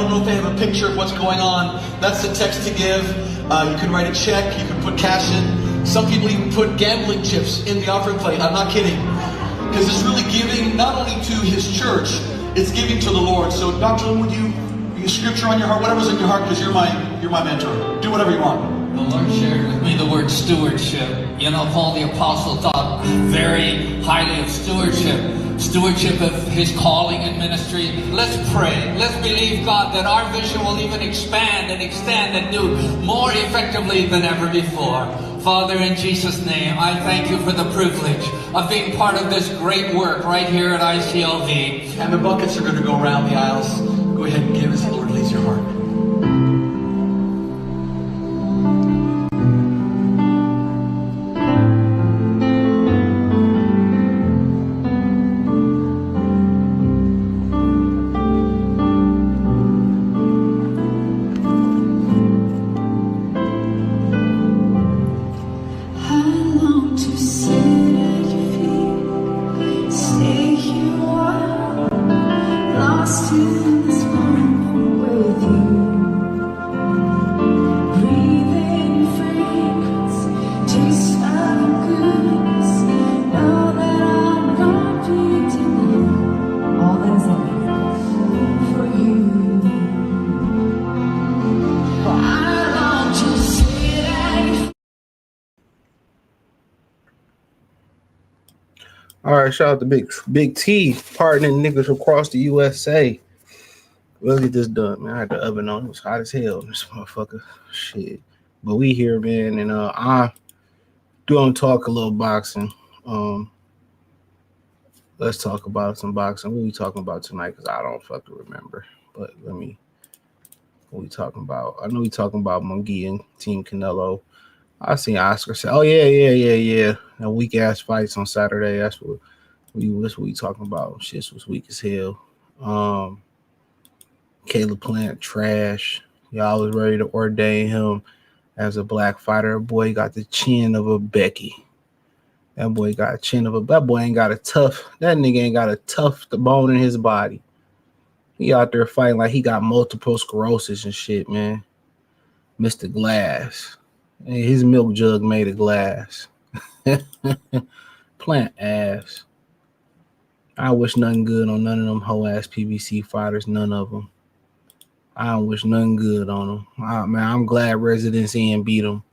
don't know if they have a picture of what's going on. That's the text to give. You can write a check. You can put cash in. Some people even put gambling chips in the offering plate. I'm not kidding. Because it's really giving not only to his church, it's giving to the Lord. So, Dr. Lynn, would you scripture on your heart, whatever's in your heart, because you're my mentor. Do whatever you want. The Lord shared with me the word stewardship. You know, Paul the Apostle thought very highly of stewardship of his calling and ministry. Let's pray. Let's believe, God, that our vision will even expand and extend and do more effectively than ever before. Father, in Jesus' name, I thank you for the privilege of being part of this great work right here at ICLV. And the buckets are going to go around the aisles. Go ahead and give as the Lord leads your heart. All right, shout out to Big T, partnering niggas across the USA. We'll get this done, man. I had the oven on. It was hot as hell, this motherfucker. Shit. But we here, man, and I don't talk a little boxing. Let's talk about some boxing. What we talking about tonight? Because I don't fucking remember. But what we talking about? I know we talking about Munguia and Team Canelo. I seen Oscar say, "Oh yeah." That weak ass fights on Saturday. That's what we talking about. Shit was weak as hell. Caleb Plant trash. Y'all was ready to ordain him as a black fighter. Boy got the chin of a Becky. That boy got a chin of a. That boy ain't got a tough. That nigga ain't got a tough bone in his body. He out there fighting like he got multiple sclerosis and shit, man. Mr. Glass. His milk jug made of glass. Plant ass. I wish nothing good on none of them whole ass PBC fighters. None of them. I don't wish nothing good on them. Man, I'm glad Residence Inn beat them.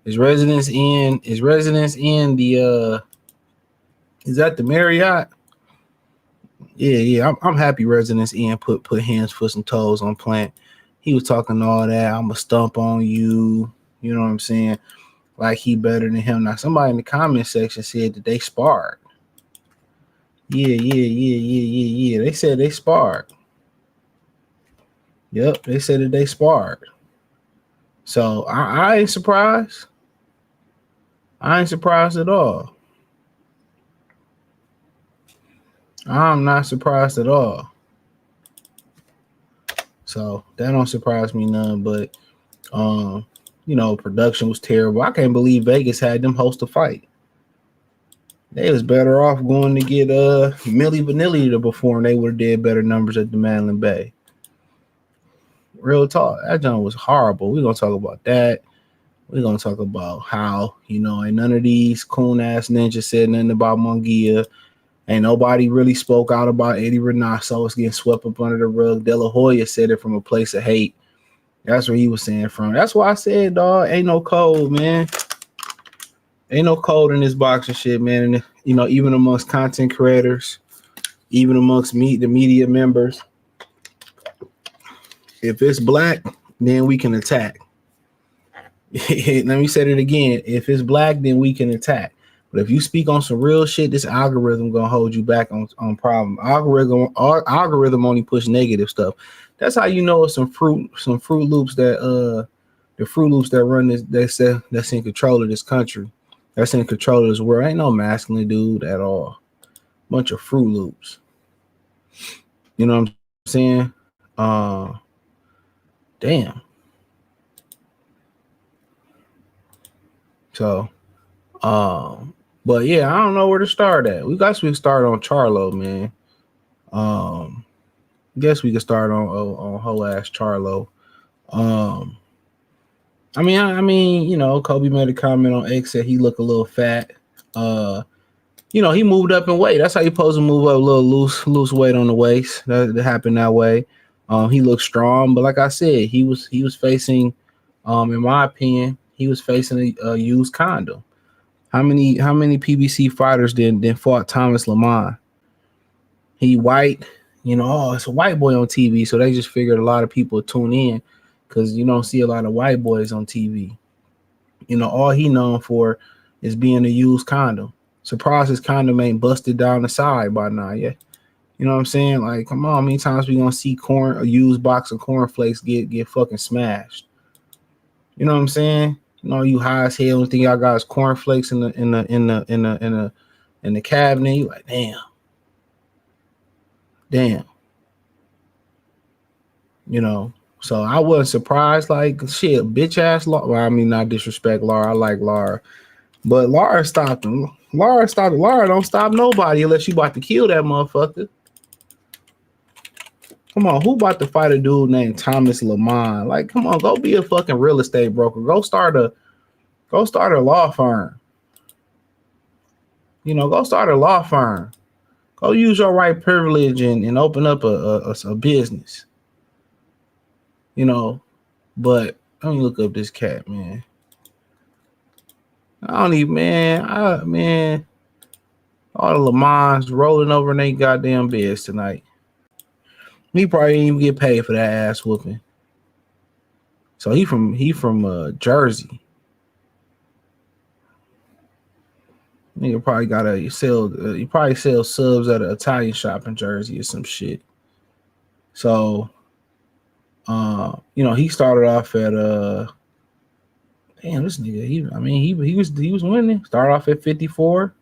Is Residence Inn the is that the Marriott? Yeah. I'm happy Residence Inn put hands, foot, and toes on Plant. He was talking all that. I'ma stump on you. You know what I'm saying? Like he better than him. Now, somebody in the comment section said that they sparred. Yeah. They said they sparred. Yep, they said that they sparred. So I ain't surprised. I ain't surprised at all. I'm not surprised at all. So that don't surprise me none, but production was terrible. I can't believe Vegas had them host a fight. They was better off going to get Milli Vanilli to perform. They would have did better numbers at the Mandalay Bay. Real talk. That joint was horrible. We're gonna talk about that. We're gonna talk about how, ain't none of these coon ass ninjas said nothing about Munguia. Ain't nobody really spoke out about Eddie Reynoso. It's getting swept up under the rug. De La Hoya said it from a place of hate. That's where he was saying from. That's why I said, dog, ain't no code, man. Ain't no code in this boxing shit, man. And, even amongst content creators, even amongst the media members, if it's black, then we can attack. Let me say it again. If it's black, then we can attack. But if you speak on some real shit, this algorithm gonna hold you back on problem. Algorithm only push negative stuff. That's how you know it's some Fruit Loops that the Fruit Loops that run this that's in control of this country. That's in control of this world. Ain't no masculine dude at all. Bunch of Fruit Loops. You know what I'm saying? Damn. So, but yeah, I don't know where to start at. We got to start on Charlo, man. Guess we could start on whole ass Charlo. Um, I mean, Kobe made a comment on X that he looked a little fat. He moved up in weight. That's how you supposed to move up, a little loose weight on the waist. That happened that way. He looked strong, but like I said, he was facing, in my opinion, he was facing a used condom. How many PBC fighters then fought Thomas Lamont? He white, it's a white boy on TV, so they just figured a lot of people tune in because you don't see a lot of white boys on TV. All he known for is being a used condom. Surprised his condom ain't busted down the side by now, yeah. You know what I'm saying? Like, come on, how many times we gonna see a used box of cornflakes get fucking smashed? You know what I'm saying? You high as hell and think y'all got cornflakes in the cabinet. You like, damn. So I wasn't surprised. Like, shit, bitch ass Laura. Well, I mean, not disrespect Laura. I like Laura, but Laura stopped him. Laura don't stop nobody unless you about to kill that motherfucker. Come on, who about to fight a dude named Thomas Lamont? Like, come on, go be a fucking real estate broker. Go start a law firm. Go start a law firm. Go use your white privilege and open up a business. But let me look up this cat, man. I don't even, man. All the Lamons rolling over in their goddamn beds tonight. He probably didn't even get paid for that ass whooping. So he from Jersey. Nigga probably gotta sell. He probably sells subs at an Italian shop in Jersey or some shit. So, he started off at damn, this nigga. He was winning. Started off at 54.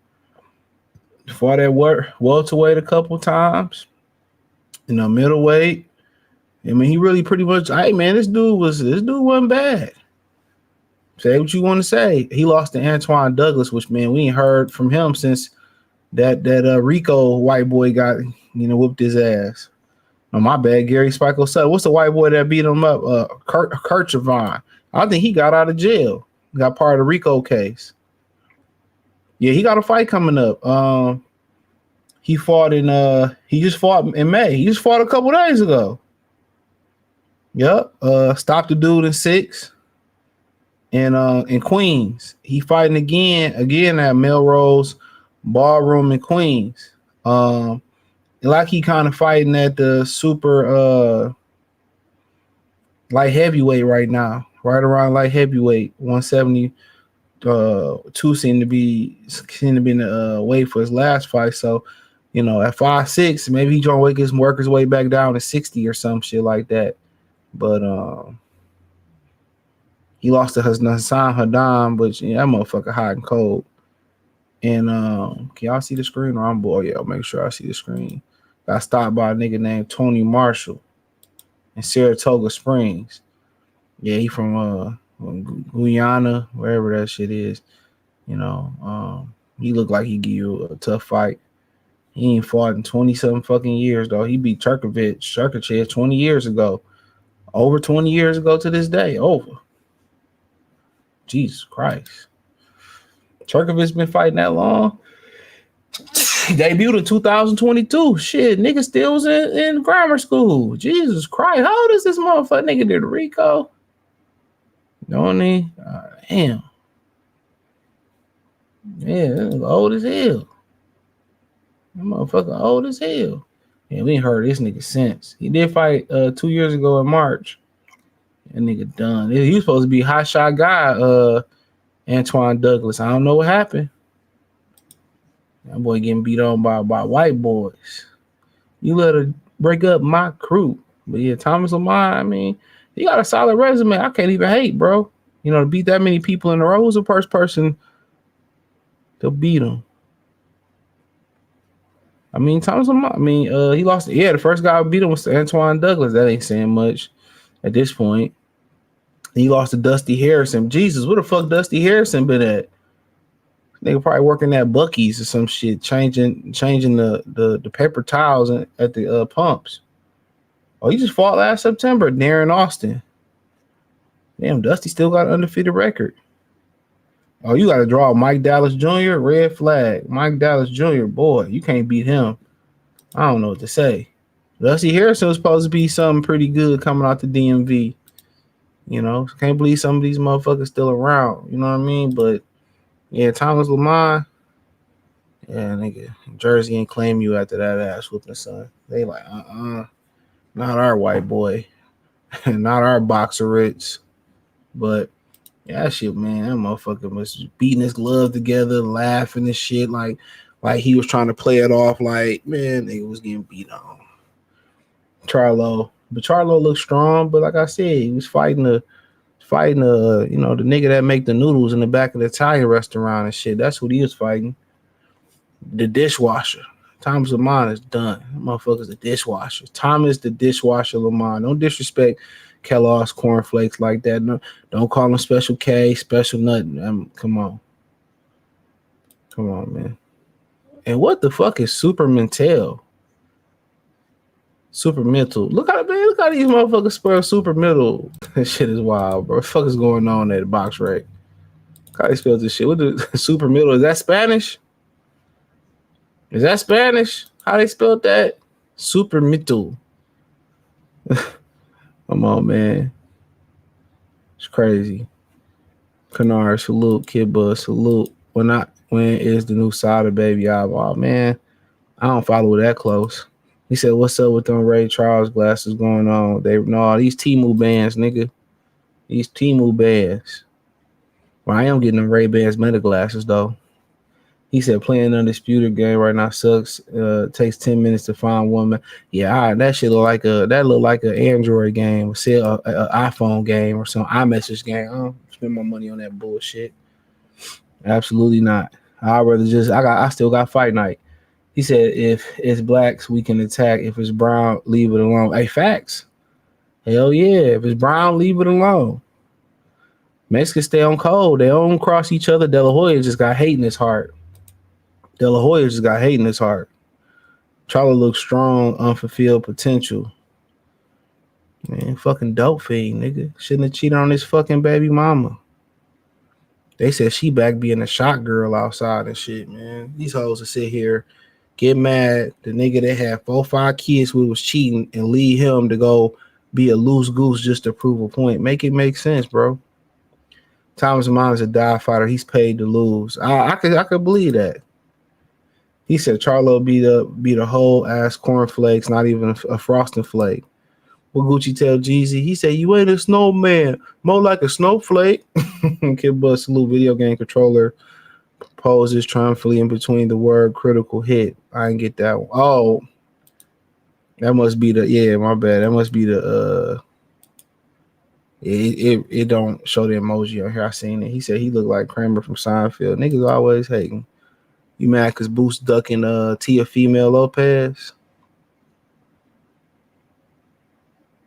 Fought at welterweight a couple times. Middleweight. I mean, he really pretty much. Hey man, this dude wasn't bad. Say what you want to say. He lost to Antoine Douglas, which, man, we ain't heard from him since that Rico white boy got whooped his ass. Oh, my bad, Gary Spike Sutton. What's the white boy that beat him up? Kurt Chavon. I think he got out of jail. Got part of the Rico case. Yeah, he got a fight coming up. He just fought in May. He just fought a couple days ago. Yep. Stopped the dude in 6. And in Queens. He fighting again at Melrose Ballroom in Queens. Like he kind of fighting at the super light heavyweight right now. Right around light heavyweight. 172 seemed to be in the weight for his last fight. So, at 5'6", maybe he trying to work his way back down to 60 or some shit like that. But he lost to Hassan Haddam, but that motherfucker hot and cold. And can y'all see the screen? Or I'm bored. Yeah, I'll make sure I see the screen. Got stopped by a nigga named Tony Marshall in Saratoga Springs. Yeah, he from Guyana, wherever that shit is. He looked like he give you a tough fight. He ain't fought in 20-something fucking years, though. He beat Cherkachev 20 years ago. Over 20 years ago to this day. Over. Jesus Christ. Cherkovich been fighting that long. Debuted in 2022. Shit, nigga still was in grammar school. Jesus Christ. How old is this motherfucker? Nigga did Rico. Don't he? Damn. Yeah, old as hell. That motherfucker old as hell. Yeah, we ain't heard this nigga since. He did fight 2 years ago in March. That nigga done. He was supposed to be a hot shot guy, Antoine Douglas. I don't know what happened. That boy getting beat on by white boys. You let her break up my crew. But yeah, Thomas Lamont, I mean, he got a solid resume. I can't even hate, bro. To beat that many people in a row, who's the first person to beat him? I mean, Thomas Lamont, he lost. Yeah, the first guy who beat him was Antoine Douglas. That ain't saying much at this point. He lost to Dusty Harrison. Jesus, where the fuck Dusty Harrison been at? Nigga probably working at Buc-ee's or some shit, changing the paper towels at the pumps. Oh, he just fought last September, Darren Austin. Damn, Dusty still got an undefeated record. Oh, you got to draw Mike Dallas Jr., red flag. Mike Dallas Jr., boy, you can't beat him. I don't know what to say. Dusty Harrison was supposed to be something pretty good coming out the DMV. You know, can't believe some of these motherfuckers still around. You know what I mean? But, yeah, Thomas Lamont, yeah, nigga, Jersey ain't claim you after that ass whooping, son. They like, not our white boy. Not our boxer Ritz. But, yeah, that shit, man, that motherfucker was beating his glove together, laughing and shit, like he was trying to play it off like, man, nigga was getting beat on. Charlo. But Charlo looked strong, but like I said, he was fighting the the nigga that make the noodles in the back of the Italian restaurant and shit. That's what he was fighting. The dishwasher. Thomas Lamont is done. That motherfucker's the dishwasher. Thomas the dishwasher Lamont. Don't disrespect Kellogg's cornflakes like that. No, don't call him Special K, Special nothing. Come on. Come on, man. And what the fuck is Super Mental? Super Mental. Look how these motherfuckers spell Super Middle. That shit is wild, bro. What the fuck is going on at the box rec? How they spell this shit? What the Super Middle? Is that Spanish? Is that Spanish? How they spelled that? Super Middle. Come on, man. It's crazy. Canard, salute. Kid Buzz, salute. When is the new Sada Baby album? Oh, man. I don't follow that close. He said, what's up with them Ray Charles glasses going on? These Temu bands, nigga. These Temu bands. Well, I am getting them Ray-Bans meta glasses, though. He said, playing Undisputed game right now sucks. Takes 10 minutes to find one man. Yeah, that shit look like an Android game, or say an iPhone game or some iMessage game. I don't spend my money on that bullshit. Absolutely not. I'd rather I still got Fight Night. He said, if it's blacks, we can attack. If it's brown, leave it alone. Hey, facts. Hell yeah. If it's brown, leave it alone. Mexicans stay on cold. They don't cross each other. De La Hoya just got hate in his heart. Charlo looks strong, unfulfilled potential. Man, fucking dope fiend, nigga. Shouldn't have cheated on his fucking baby mama. They said she back being a shot girl outside and shit, man. These hoes will sit here, get mad. The nigga that had 4-5 kids with was cheating and leave him to go be a loose goose just to prove a point. Make it make sense, bro. Thomas Lamont is a die fighter. He's paid to lose. I could believe that. He said Charlo beat a whole ass cornflakes, not even a frosting flake. What Gucci tell Jeezy? He said, you ain't a snowman, more like a snowflake. Kid Buzz salute video game controller poses triumphantly in between the word critical hit. I didn't get that one. Oh, that must be my bad. That must be it don't show the emoji on here. I seen it. He said he looked like Kramer from Seinfeld. Niggas always hating. You mad because Boost ducking Tia Female Lopez?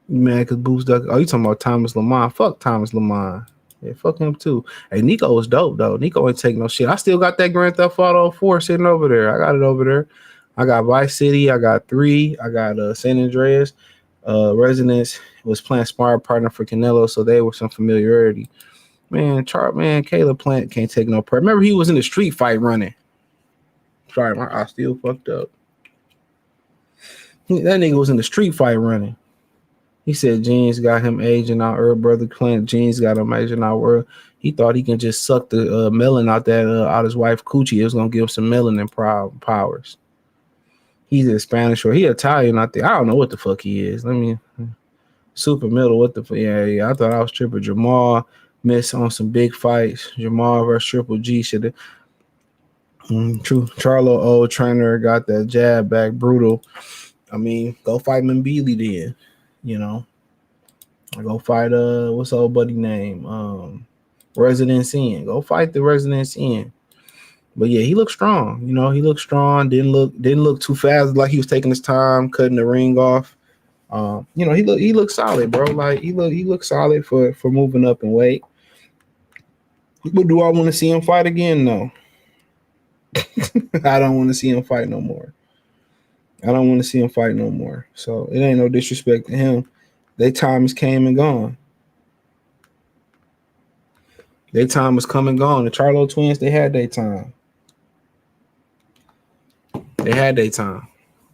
You mad because Boost ducking? Oh, you talking about Thomas Lamont? Fuck Thomas Lamont. Yeah, fuck him too. Hey, Nico was dope though. Nico ain't take no shit. I still got that Grand Theft Auto 4 sitting over there. I got it over there. I got Vice City. I got 3. I got San Andreas. Residence was playing smart partner for Canelo, so they were some familiarity. Man, Caleb Plant can't take no prep. Remember he was in the street fight running. Sorry, my eye still fucked up. That nigga was in the street fight running. He said Jeans got him aging out. Her brother Clint Jeans got him aging out. He thought he can just suck the melon out his wife coochie. It was gonna give him some melanin powers. He's a Spanish or he Italian out there. I don't know what the fuck he is. Super middle. What the fuck? Yeah. I thought I was triple. Jamal missed on some big fights. Jamal versus Triple G should have. True. Charlo, old trainer, got that jab back, brutal. I mean, go fight Mbili then, you know. Go fight what's old buddy name? Residence Inn. Go fight the Residence Inn. But yeah, he looked strong. You know, he looked strong. Didn't look too fast, like he was taking his time, cutting the ring off. He looked solid, bro. Like he looked solid for moving up in weight. But do I want to see him fight again? No. I don't want to see him fight no more. I don't want to see him fight no more. So it ain't no disrespect to him. Their time is came and gone. Their time is come and gone. The Charlo twins, they had their time. They had their time.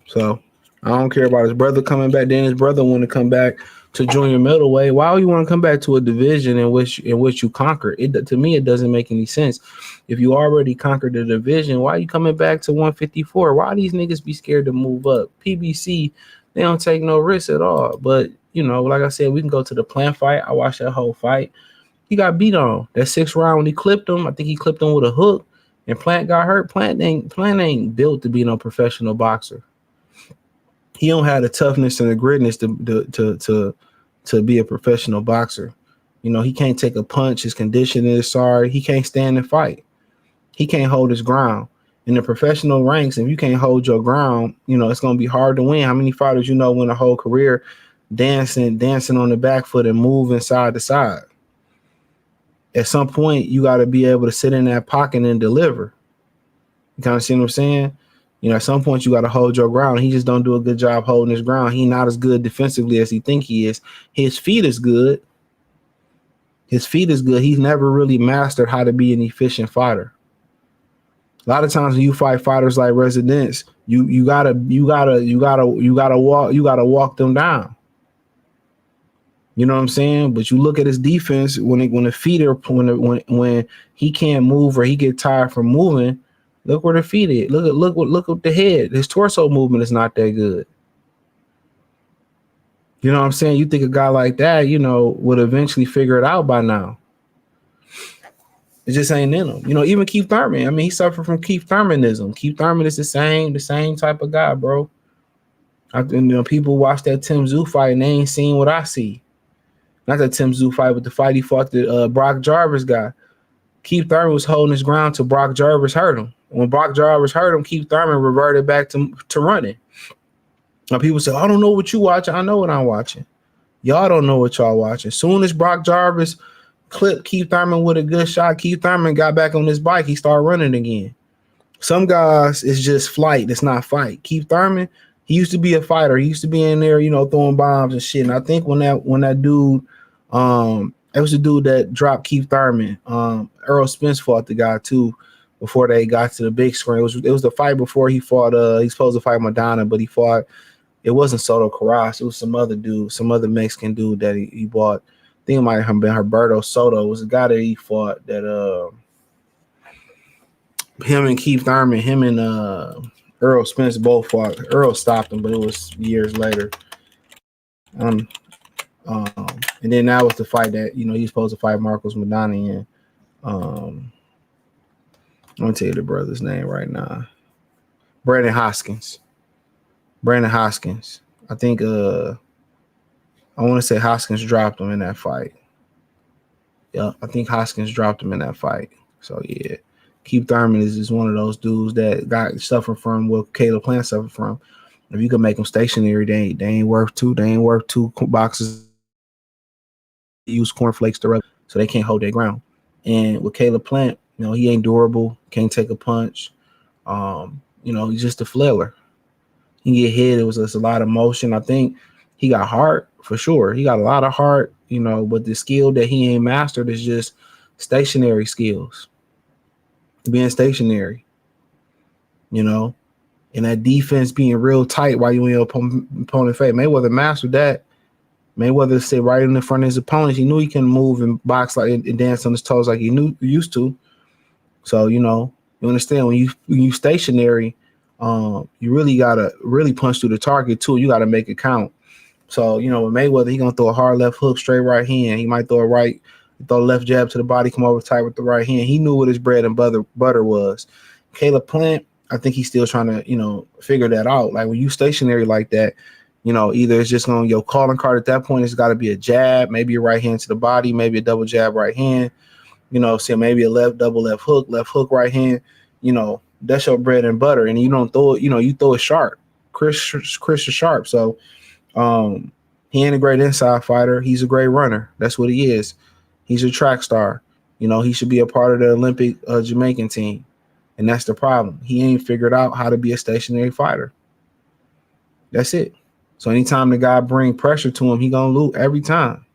So I don't care about his brother coming back. Then his brother want to come back to junior middleweight. Why would you want to come back to a division in which you conquer? It to me, it doesn't make any sense. If you already conquered the division, why are you coming back to 154? Why these niggas be scared to move up? PBC, they don't take no risks at all. But you know, like I said, we can go to the Plant fight. I watched that whole fight. He got beat on that 6th round when he clipped him. I think he clipped him with a hook, and Plant got hurt. Plant ain't built to be no professional boxer. He don't have the toughness and the gritness to be a professional boxer. You know, he can't take a punch. His conditioning is sorry. He can't stand and fight. He can't hold his ground. In the professional ranks, if you can't hold your ground, you know, it's going to be hard to win. How many fighters you know win a whole career dancing on the back foot and moving side to side? At some point, you got to be able to sit in that pocket and deliver. You kind of see what I'm saying? You know, at some point, you got to hold your ground. He just don't do a good job holding his ground. He not as good defensively as he think he is. His feet is good. His feet is good. He's never really mastered how to be an efficient fighter. A lot of times when you fight fighters like Residents, you gotta walk them down. You know what I'm saying? But you look at his defense when he can't move or he get tired from moving. Look where the feet is. Look at the head. His torso movement is not that good. You know what I'm saying? You think a guy like that, you know, would eventually figure it out by now. It just ain't in him. You know, even Keith Thurman. I mean, he suffered from Keith Thurmanism. Keith Thurman is the same type of guy, bro. You know, people watch that Tim Tszyu fight and they ain't seen what I see. Not that Tim Tszyu fight, but the fight he fought the Brock Jarvis guy. Keith Thurman was holding his ground till Brock Jarvis hurt him. When Brock Jarvis hurt him, Keith Thurman reverted back to running. Now people say, I don't know what you watching. I know what I'm watching. Y'all don't know what y'all watching. Soon as Brock Jarvis clipped Keith Thurman with a good shot, Keith Thurman got back on his bike. He started running again. Some guys, it's just flight. It's not fight. Keith Thurman, he used to be a fighter. He used to be in there, you know, throwing bombs and shit. And I think when that dude, it was the dude that dropped Keith Thurman. Earl Spence fought the guy too before they got to the big screen. It was the fight before he fought. He's supposed to fight Madonna, but he fought. It wasn't Soto Karass. It was some other dude, some other Mexican dude that he bought. I think it might have been Herberto Soto. It was a guy that he fought that him and Keith Thurman, him and Earl Spence both fought. Earl stopped him, but it was years later. And then that was the fight that, you know, he's supposed to fight Marcos Madonna in. I'm gonna tell you the brother's name right now. Brandon Hoskins. I think I want to say Hoskins dropped him in that fight. Yeah, I think Hoskins dropped him in that fight. So yeah, Keith Thurman is one of those dudes that got suffered from what Caleb Plant suffered from. If you can make them stationary, they ain't worth two. They ain't worth two boxes. Use cornflakes to rub, so they can't hold their ground. And with Caleb Plant, you know, he ain't durable, can't take a punch. You know, he's just a flailer. He get hit. It was just a lot of motion. I think he got heart for sure. He got a lot of heart, you know, but the skill that he ain't mastered is just stationary skills. Being stationary, you know, and that defense being real tight while you in your opponent face. Mayweather mastered that. Mayweather sit right in the front of his opponents. He knew he can move and box like and dance on his toes like he used to. So, you know, you understand when you stationary, you really gotta really punch through the target too. You gotta make it count. So, you know, with Mayweather, he gonna throw a hard left hook, straight right hand. He might throw a left jab to the body, come over tight with the right hand. He knew what his bread and butter was. Caleb Plant, I think he's still trying to, you know, figure that out. Like when you stationary like that, you know, either it's just going your calling card at that point. It's got to be a jab, maybe a right hand to the body, maybe a double jab right hand. You know, so maybe a double left hook right hand. You know, that's your bread and butter, and you don't throw it. You know, you throw it sharp. Chris is sharp. So, he ain't a great inside fighter. He's a great runner. That's what he is. He's a track star. You know, he should be a part of the Olympic Jamaican team, and that's the problem. He ain't figured out how to be a stationary fighter. That's it. So anytime the guy bring pressure to him, he gonna lose every time.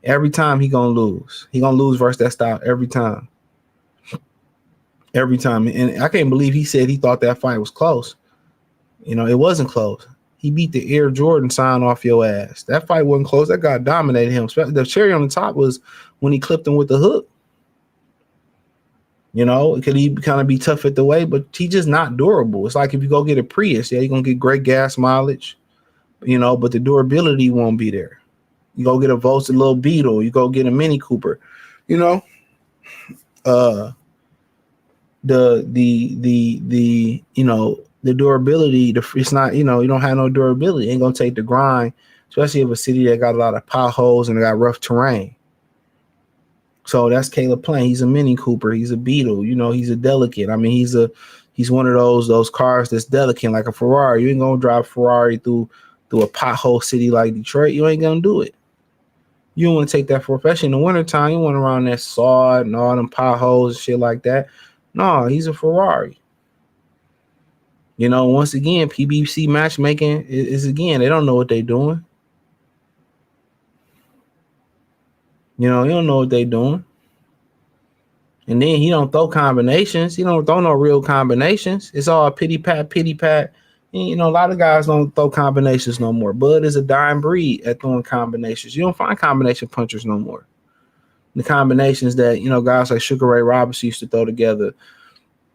Every time he gonna lose. He gonna lose versus that style every time. Every time. And I can't believe he said he thought that fight was close. You know, it wasn't close. He beat the Air Jordan sign off your ass. That fight wasn't close. That guy dominated him. The cherry on the top was when he clipped him with the hook. You know, could he kind of be tough at the weight, but he just not durable. It's like if you go get a Prius, yeah, you're going to get great gas mileage, you know, but the durability won't be there. You go get a Volkswagen little Beetle, you go get a Mini Cooper, you know, you know, the durability, it's not, you know, you don't have no durability. It ain't going to take the grind, especially if a city that got a lot of potholes and got rough terrain. So that's Caleb Plant. He's a Mini Cooper. He's a Beetle. You know, he's a delicate. I mean, he's one of those cars that's delicate, like a Ferrari. You ain't gonna drive a Ferrari through a pothole city like Detroit. You ain't gonna do it. You don't want to take that for, especially in the wintertime. You want around that sod and all them potholes and shit like that. No, he's a Ferrari. You know, once again, PBC matchmaking is again, they don't know what they're doing. You know, you don't know what they're doing. And then he don't throw combinations. He don't throw no real combinations. It's all pity pat. And, you know, a lot of guys don't throw combinations no more. Bud is a dying breed at throwing combinations. You don't find combination punchers no more. The combinations that, you know, guys like Sugar Ray Robinson used to throw together.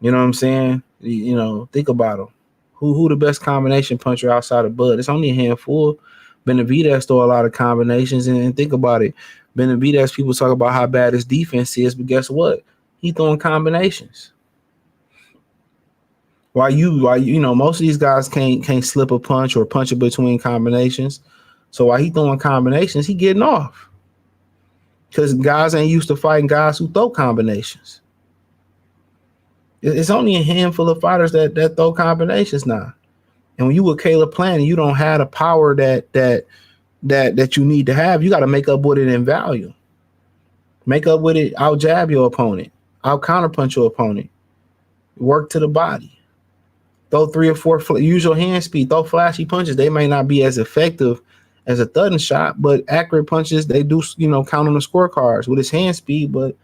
You know what I'm saying? You know, think about them. Who the best combination puncher outside of Bud? It's only a handful. Benavidez throw a lot of combinations, and think about it. Benavidez, people talk about how bad his defense is, but guess what? He throwing combinations. Why you know, most of these guys can't slip a punch or punch it between combinations. So while he throwing combinations, he getting off. Because guys ain't used to fighting guys who throw combinations. It's only a handful of fighters that throw combinations now. And when you with Caleb Plant and you don't have the power that you need to have, you got to make up with it in value. Make up with it, out jab your opponent, out counterpunch your opponent, work to the body. Throw 3 or 4, use your hand speed, throw flashy punches. They may not be as effective as a thudding shot, but accurate punches, they do, you know, count on the scorecards with his hand speed. But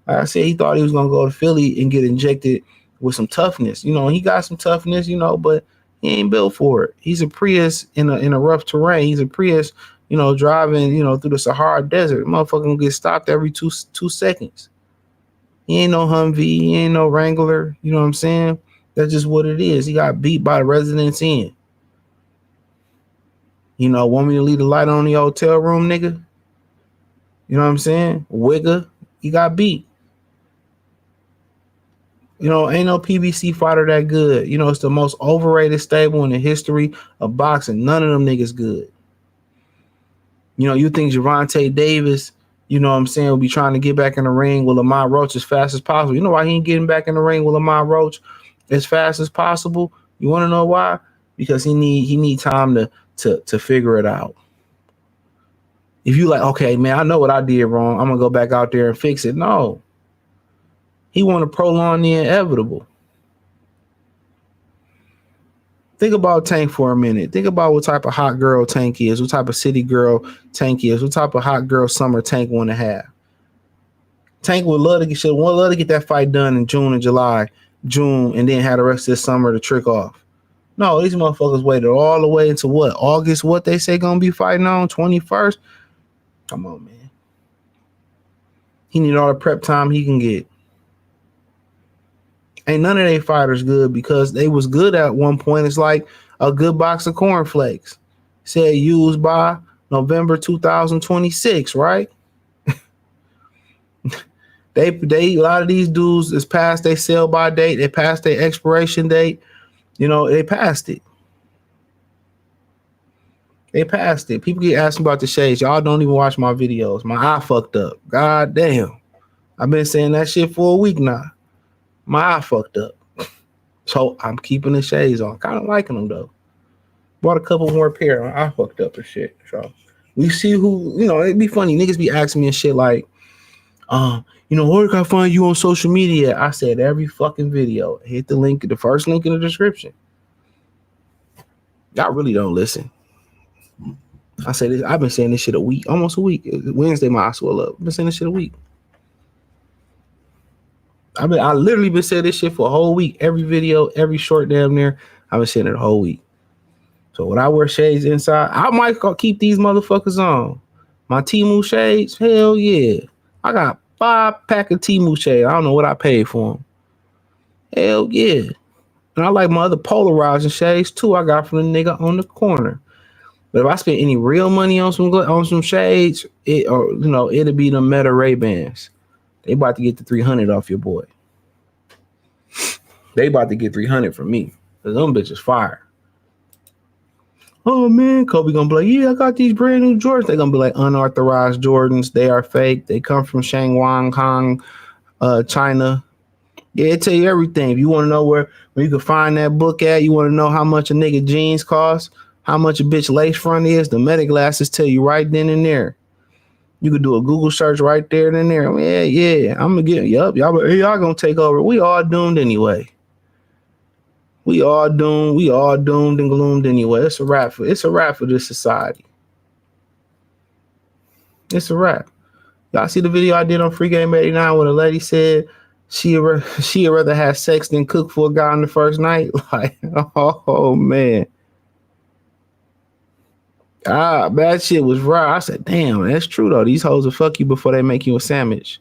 like I said, he thought he was going to go to Philly and get injected with some toughness. You know, he got some toughness, you know, but he ain't built for it. He's a Prius in a rough terrain. He's a Prius, you know, driving, you know, through the Sahara Desert. Motherfucker gonna get stopped every two seconds. He ain't no Humvee. He ain't no Wrangler. You know what I'm saying? That's just what it is. He got beat by the Residence Inn. You know, want me to leave the light on in the hotel room, nigga? You know what I'm saying? Wigger, he got beat. You know, ain't no PBC fighter that good. You know, it's the most overrated stable in the history of boxing. None of them niggas good. You know, you think Gervonta Davis, you know what I'm saying, will be trying to get back in the ring with Lamar Roach as fast as possible. You know why he ain't getting back in the ring with Lamar Roach as fast as possible? You want to know why? Because he need time to figure it out. If you like, okay, man, I know what I did wrong. I'm going to go back out there and fix it. No. He want to prolong the inevitable. Think about Tank for a minute. Think about what type of hot girl Tank is, what type of city girl Tank is, what type of hot girl summer Tank want to have. Tank would love to get that fight done in June, and then have the rest of the summer to trick off. No, these motherfuckers waited all the way into what? August, what they say gonna be fighting on? 21st? Come on, man. He need all the prep time he can get. Ain't none of they fighters good because they was good at one point. It's like a good box of cornflakes. Said used by November 2026, right? They a lot of these dudes is past their sell by date. They passed their expiration date. You know, they passed it. They passed it. People get asking about the shades. Y'all don't even watch my videos. My eye fucked up. God damn. I've been saying that shit for a week now. My eye fucked up. So I'm keeping the shades on. Kind of liking them though. Bought a couple more pair. My eye fucked up and shit. So we see who, you know, it'd be funny. Niggas be asking me and shit like, you know, where can I find you on social media? I said every fucking video. Hit the link, the first link in the description. Y'all really don't listen. I say this. I've been saying this shit a week, almost a week. Wednesday, my eyes swell up. I've been saying this shit a week. I literally been saying this shit for a whole week. Every video, every short damn near, I've been saying it a whole week. So when I wear shades inside, I might keep these motherfuckers on. My Temu shades, hell yeah. I got 5 pack of Temu shades. I don't know what I paid for them. Hell yeah. And I like my other polarizing shades too. I got from the nigga on the corner. But if I spend any real money on some shades, it'll be the Meta Ray-Bans. They about to get the 300 off your boy. They about to get 300 from me. Cause them bitches fire. Oh man, Kobe gonna be like, yeah, I got these brand new Jordans. They gonna be like unauthorized Jordans. They are fake. They come from Shanghai, Kong, China. Yeah, it tell you everything. If you want to know where you can find that book at, you want to know how much a nigga jeans cost, how much a bitch lace front is, the Meta glasses tell you right then and there. You could do a Google search right there and there. Yeah. I'm gonna get y'all gonna take over. We all doomed anyway. We all doomed and gloomed anyway. It's a wrap for this society. It's a wrap. Y'all see the video I did on Free Game 89 when a lady said she'd rather have sex than cook for a guy on the first night? Like, oh man. That shit was raw. I said, damn, that's true though. These hoes will fuck you before they make you a sandwich.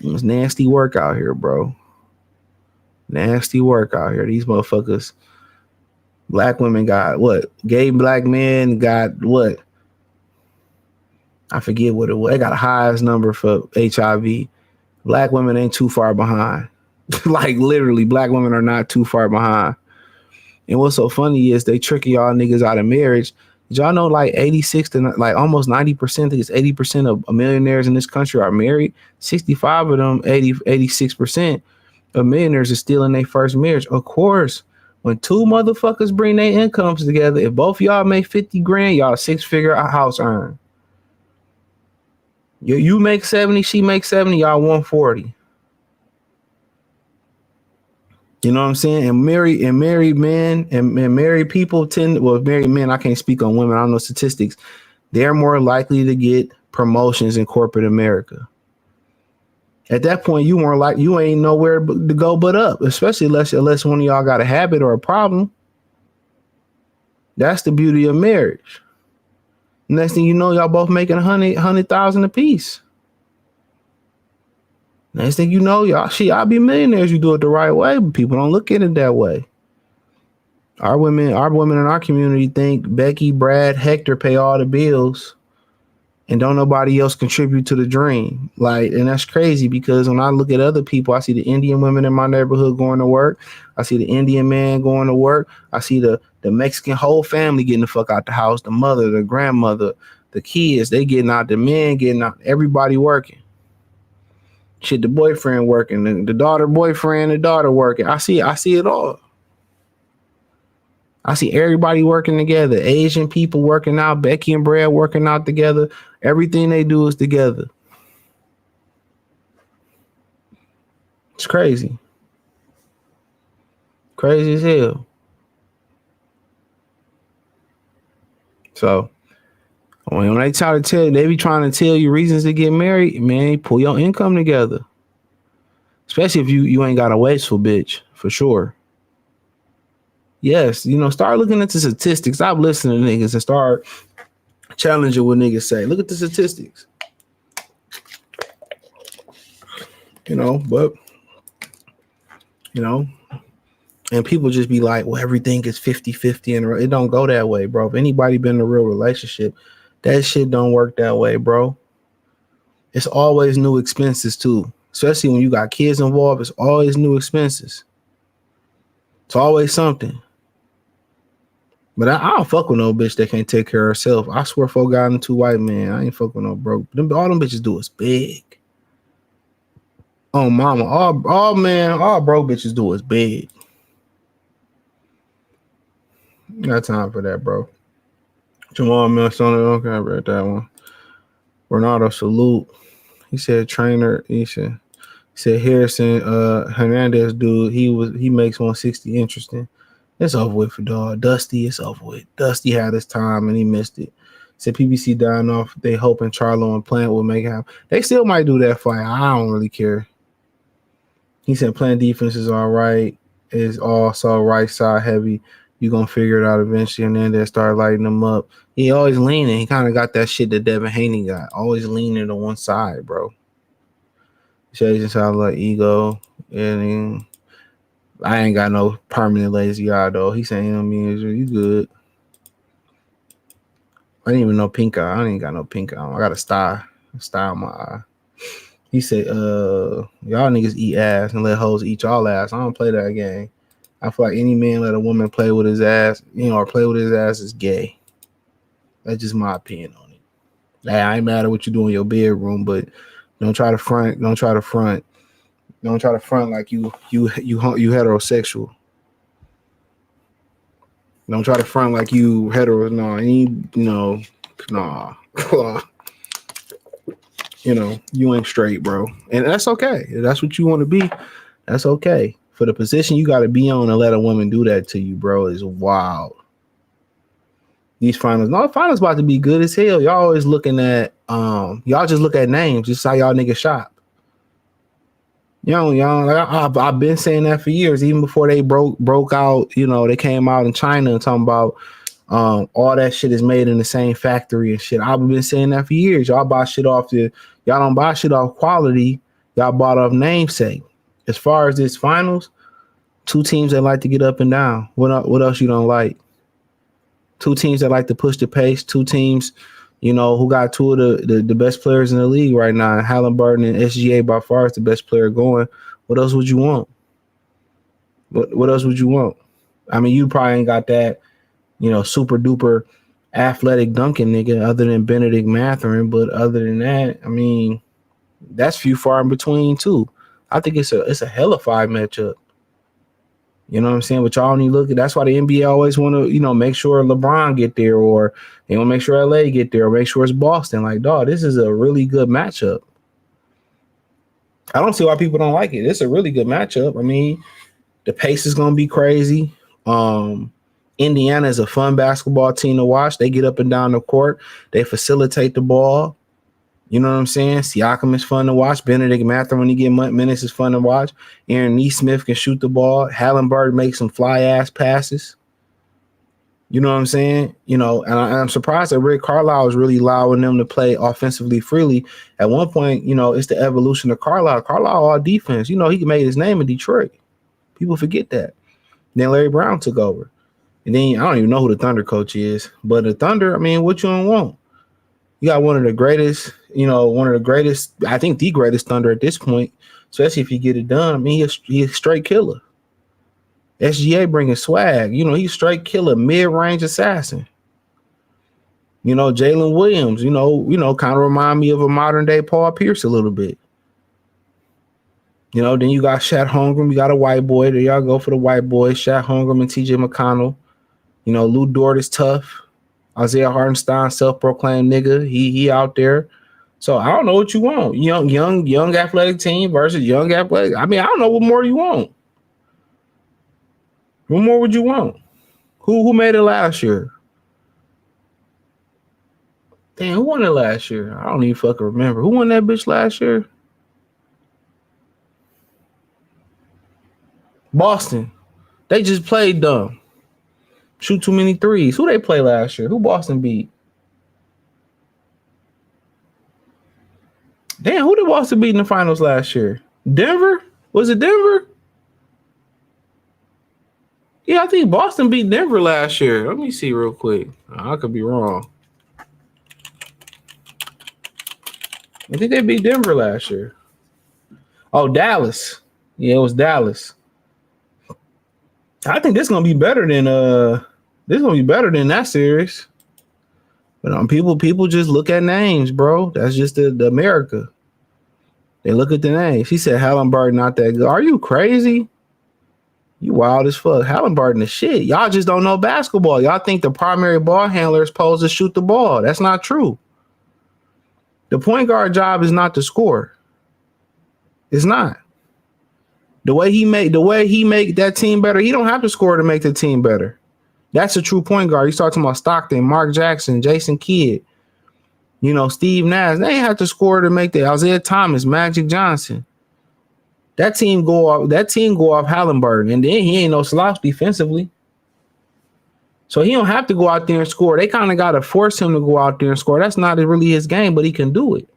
It was nasty work out here, bro. Nasty work out here. These motherfuckers. Black women got what? Gay black men got what? I forget what it was. They got a highest number for HIV. Black women ain't too far behind. Like literally, black women are not too far behind. And what's so funny is they trick y'all niggas out of marriage. Did y'all know like 86 to like almost 90%, I think it's 80% of millionaires in this country are married. 65 of them, 86% of millionaires are still in their first marriage. Of course, when two motherfuckers bring their incomes together, if both y'all make 50 grand, y'all 6-figure house earn. You make 70, she makes 70, y'all 140. You know what I'm saying? And married men and married people married men, I can't speak on women, I don't know statistics. They're more likely to get promotions in corporate America. At that point, you ain't nowhere to go but up, especially unless one of y'all got a habit or a problem. That's the beauty of marriage. Next thing you know, y'all both making 100,000 apiece. Next thing you know, y'all be millionaires. You do it the right way, but people don't look at it that way. Our women in our community think Becky, Brad, Hector pay all the bills, and don't nobody else contribute to the dream. Like, and that's crazy because when I look at other people, I see the Indian women in my neighborhood going to work. I see the Indian man going to work. I see the Mexican whole family getting the fuck out the house. The mother, the grandmother, the kids, they getting out. The men getting out. Everybody working. Shit, the boyfriend working. The daughter, boyfriend, the daughter working. I see it all. I see everybody working together. Asian people working out. Becky and Brad working out together. Everything they do is together. It's crazy. Crazy as hell. So when they try to tell you, they be trying to tell you reasons to get married, man, pull your income together. Especially if you ain't got a wasteful bitch, for sure. Yes, start looking at the statistics. Stop listening to niggas and start challenging what niggas say. Look at the statistics. And people just be like, well, everything is 50-50 and it don't go that way, bro. If anybody been in a real relationship, that shit don't work that way, bro. It's always new expenses too. Especially when you got kids involved, it's always new expenses. It's always something. But I don't fuck with no bitch that can't take care of herself. I swear, folk got into white man. I ain't fuck with no broke. All them bitches do is big. Oh, mama. All broke bitches do is big. Got time for that, bro. Jamal Minnesota. Okay, I read that one. Ronaldo salute. He said trainer. He said Harrison Hernandez dude. He makes 160 interesting. It's over with for dog. Dusty, it's over with. Dusty had his time and he missed it. Said PBC dying off. They hoping Charlo and Plant will make it happen. They still might do that fight. I don't really care. He said Plant defense is all right. It's also right side heavy. You gonna figure it out eventually, and then they start lighting them up. He always leaning. He kind of got that shit that Devin Haney got. Always leaning to one side, bro. Chasing sounds like ego, and I ain't got no permanent lazy eye though. He saying, you know what I mean, you good. I didn't even know pink eye. I ain't got no pink eye. I got a sty in my eye. He said, y'all niggas eat ass and let hoes eat y'all ass. I don't play that game. I feel like any man let a woman play with his ass, or play with his ass is gay. That's just my opinion on it. Hey, I ain't mad at what you do in your bedroom, but don't try to front. Don't try to front like you heterosexual. Don't try to front like you hetero. No, nah. You ain't straight, bro. And that's okay. If that's what you want to be, that's okay. For the position you got to be on and let a woman do that to you, bro, is wild. These finals about to be good as hell. Y'all always looking at, y'all just look at names. Just how y'all niggas shop. Y'all, like I've been saying that for years, even before they broke out. They came out in China and talking about all that shit is made in the same factory and shit. I've been saying that for years. Y'all buy shit y'all don't buy shit off quality. Y'all bought off namesake. As far as this finals, two teams that like to get up and down. What else you don't like? Two teams that like to push the pace. Two teams, who got two of the best players in the league right now. Halliburton and SGA by far is the best player going. What else would you want? What else would you want? I mean, you probably ain't got that, super duper athletic dunking nigga other than Benedict Mathurin. But other than that, I mean, that's few far in between too. I think it's a hella five matchup. You know what I'm saying? But y'all only look at, that's why the NBA always want to, make sure LeBron get there, or they want to make sure LA get there, or make sure it's Boston. Like, dog, this is a really good matchup. I don't see why people don't like it. It's a really good matchup. I mean, the pace is gonna be crazy. Indiana is a fun basketball team to watch. They get up and down the court. They facilitate the ball. You know what I'm saying? Siakam is fun to watch. Benedict Mathurin, when he get minutes, is fun to watch. Aaron Nesmith can shoot the ball. Halliburton makes some fly-ass passes. You know what I'm saying? And I'm surprised that Rick Carlisle is really allowing them to play offensively freely. At one point, it's the evolution of Carlisle. Carlisle all defense. He made his name in Detroit. People forget that. Then Larry Brown took over. And then I don't even know who the Thunder coach is. But the Thunder, I mean, what you don't want? You got one of the greatest, I think the greatest Thunder at this point, especially if you get it done. I mean, he's a straight killer. SGA bringing swag. He's straight killer, mid-range assassin. Jalen Williams, kind of remind me of a modern-day Paul Pierce a little bit. Then you got Shat Holmgren. You got a white boy. There y'all go for the white boy. Shat Holmgren and TJ McConnell. Lou Dort is tough. Isaiah Hartenstein, self-proclaimed nigga, he out there. So I don't know what you want. Young athletic team versus young athletic. I mean, I don't know what more you want. What more would you want? Who made it last year? Damn, who won it last year? I don't even fucking remember. Who won that bitch last year? Boston. They just played dumb. Shoot too many threes. Who they play last year? Who Boston beat? Damn, who did Boston beat in the finals last year? Denver? Was it Denver? Yeah, I think Boston beat Denver last year. Let me see real quick. I could be wrong. I think they beat Denver last year. Oh, Dallas. Yeah, it was Dallas. I think this is gonna be better than that series. But people just look at names, bro. That's just the America. They look at the names. He said Halliburton not that good. Are you crazy? You wild as fuck. Halliburton is shit. Y'all just don't know basketball. Y'all think the primary ball handler is supposed to shoot the ball. That's not true. The point guard job is not to score. It's not. The way he make that team better, he don't have to score to make the team better. That's a true point guard. You start talking about Stockton, Mark Jackson, Jason Kidd, Steve Nash. They ain't have to score to make the Isaiah Thomas, Magic Johnson. That team go off Halliburton, and then he ain't no slouch defensively. So he don't have to go out there and score. They kind of got to force him to go out there and score. That's not really his game, but he can do it.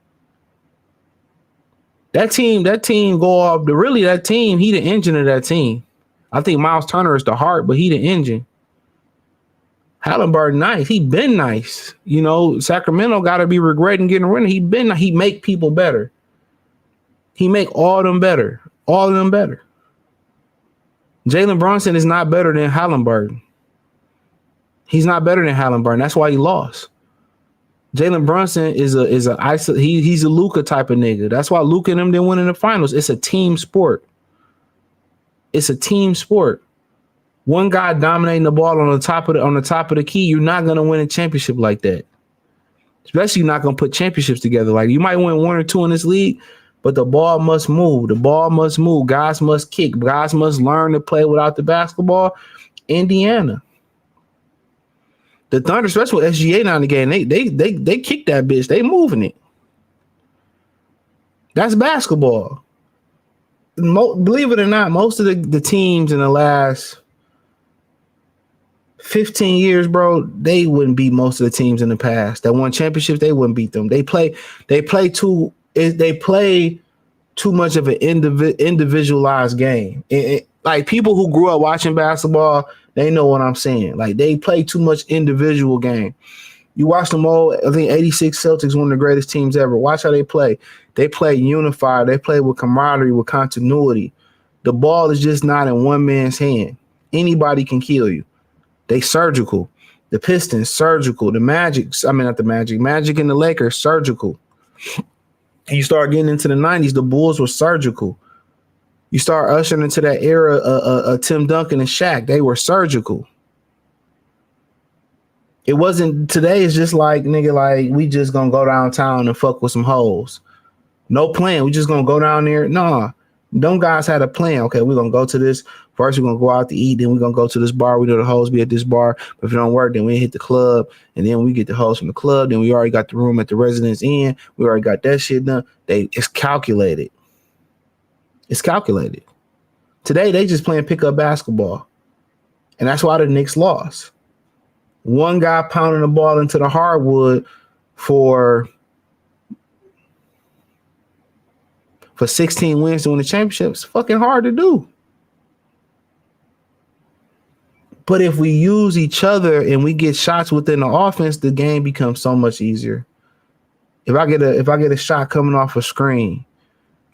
That team go off. That team, he the engine of that team. I think Miles Turner is the heart, but he the engine. Halliburton nice. He been nice. Sacramento got to be regretting getting rid of him. He make people better. He make all of them better. All of them better. Jalen Brunson is not better than Halliburton. He's not better than Halliburton. That's why he lost. Jalen Brunson he's a Luka type of nigga. That's why Luka and them didn't win in the finals. It's a team sport. It's a team sport. One guy dominating the ball on the top of the key, you're not gonna win a championship like that. Especially you're not gonna put championships together. Like you might win 1 or 2 in this league, but the ball must move. The ball must move. Guys must kick. Guys must learn to play without the basketball. Indiana. The Thunder, especially with SGA now in the game, they kick that bitch. They moving it. That's basketball. Believe it or not, most of the teams in the last 15 years, bro, they wouldn't beat most of the teams in the past that won championships. They wouldn't beat them. They play too much of an individualized game. Like people who grew up watching basketball, they know what I'm saying. Like they play too much individual game. You watch them all. I think 86 Celtics, one of the greatest teams ever. Watch how they play. They play unified. They play with camaraderie, with continuity. The ball is just not in one man's hand. Anybody can kill you. They surgical. The Pistons, surgical. Magic and the Lakers, surgical. And you start getting into the 90s, the Bulls were surgical. You start ushering into that era of Tim Duncan and Shaq. They were surgical. It wasn't today. It's just like, nigga, like we just gonna go downtown and fuck with some hoes. No plan. We just gonna go down there. Nah, them guys had a plan. Okay, we're gonna go to this. First, we're gonna go out to eat. Then we're gonna go to this bar. We know the hoes be at this bar. But if it don't work, then we hit the club. And then we get the hoes from the club. Then we already got the room at the Residence Inn. We already got that shit done. It's calculated. It's calculated. Today, they just playing pickup basketball. And that's why the Knicks lost. One guy pounding the ball into the hardwood for 16 wins to win the championship. It's fucking hard to do. But if we use each other and we get shots within the offense, the game becomes so much easier. If I get a shot coming off a screen,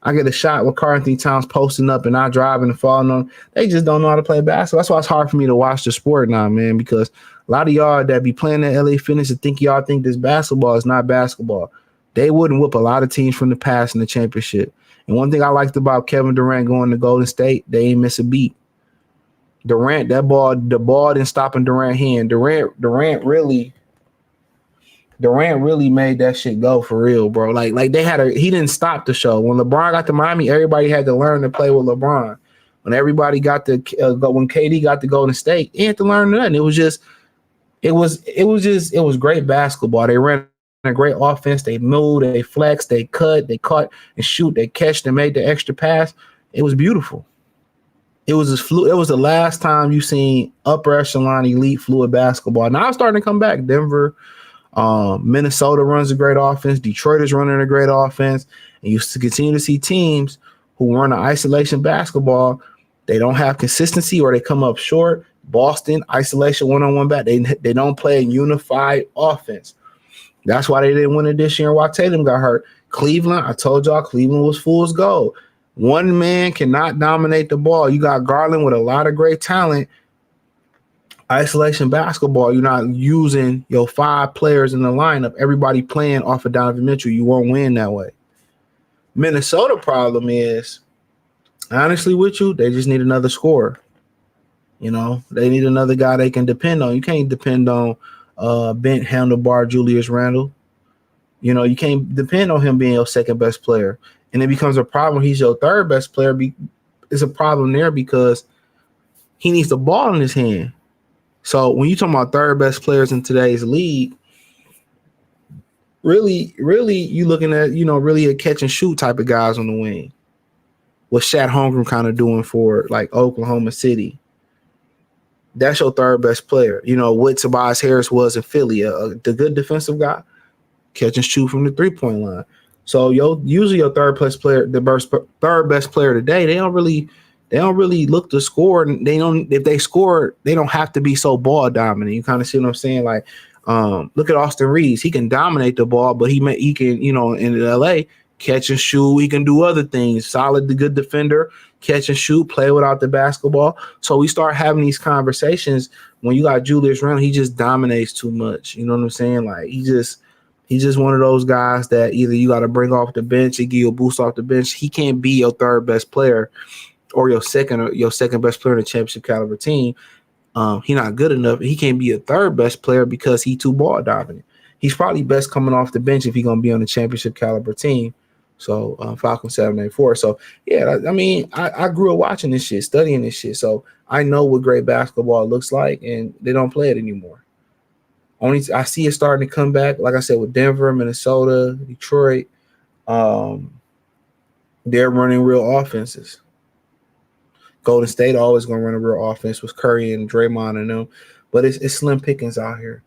I get a shot with Karl Anthony Towns posting up and I driving and falling on. They just don't know how to play basketball. That's why it's hard for me to watch the sport now, man, because a lot of y'all that be playing at LA Fitness and think y'all think this basketball is not basketball. They wouldn't whoop a lot of teams from the past in the championship. And one thing I liked about Kevin Durant going to Golden State, they ain't miss a beat. Durant, the ball didn't stop in Durant's hand. Durant really made that shit go for real, bro. Like he didn't stop the show. When LeBron got to Miami, everybody had to learn to play with LeBron. When everybody got to when KD got to Golden State, he had to learn nothing. It was great basketball. They ran a great offense. They moved, they flexed, they cut, they caught and shoot, they catch, they made the extra pass. It was beautiful. It was the last time you seen upper echelon elite fluid basketball. Now it's starting to come back. Denver, Minnesota runs a great offense. Detroit is running a great offense. And you continue to see teams who run an isolation basketball. They don't have consistency or they come up short. Boston, isolation, one-on-one back. They don't play a unified offense. That's why they didn't win it this year and why Tatum got hurt. Cleveland, I told y'all Cleveland was fool's gold. One man cannot dominate the ball. You got Garland with a lot of great talent. Isolation basketball, you're not using your 5 players in the lineup. Everybody playing off of Donovan Mitchell. You won't win that way. Minnesota problem is, honestly with you, they just need another scorer. You know, they need another guy they can depend on. You can't depend on bent handlebar Julius Randle. You know, you can't depend on him being your second best player. And it becomes a problem when he's your third best player a problem there because he needs the ball in his hand. So when you talking about third best players in today's league, really you looking at, really a catch and shoot type of guys on the wing. What Shat Holmgren kind of doing for like Oklahoma City. That's your third best player. What Tobias Harris was in Philly, the good defensive guy, catch and shoot from the 3-point line. So usually your third best player, third best player today, they don't really look to score, and if they score, they don't have to be so ball dominant. You kind of see what I'm saying? Like, look at Austin Reeves. He can dominate the ball, but he can, in LA, catch and shoot. He can do other things. Solid, good defender, catch and shoot, play without the basketball. So we start having these conversations when you got Julius Randle. He just dominates too much. You know what I'm saying? Like, he's just one of those guys that either you got to bring off the bench and give you a boost off the bench. He can't be your third best player or your second best player in a championship caliber team. He's not good enough. He can't be a third best player because he's too ball dominant. He's probably best coming off the bench if he's gonna be on the championship caliber team. So Falcon 784. So yeah, I mean, I grew up watching this shit, studying this shit. So I know what great basketball looks like, and they don't play it anymore. I see it starting to come back, like I said, with Denver, Minnesota, Detroit. They're running real offenses. Golden State always gonna run a real offense with Curry and Draymond and them, but it's slim pickings out here.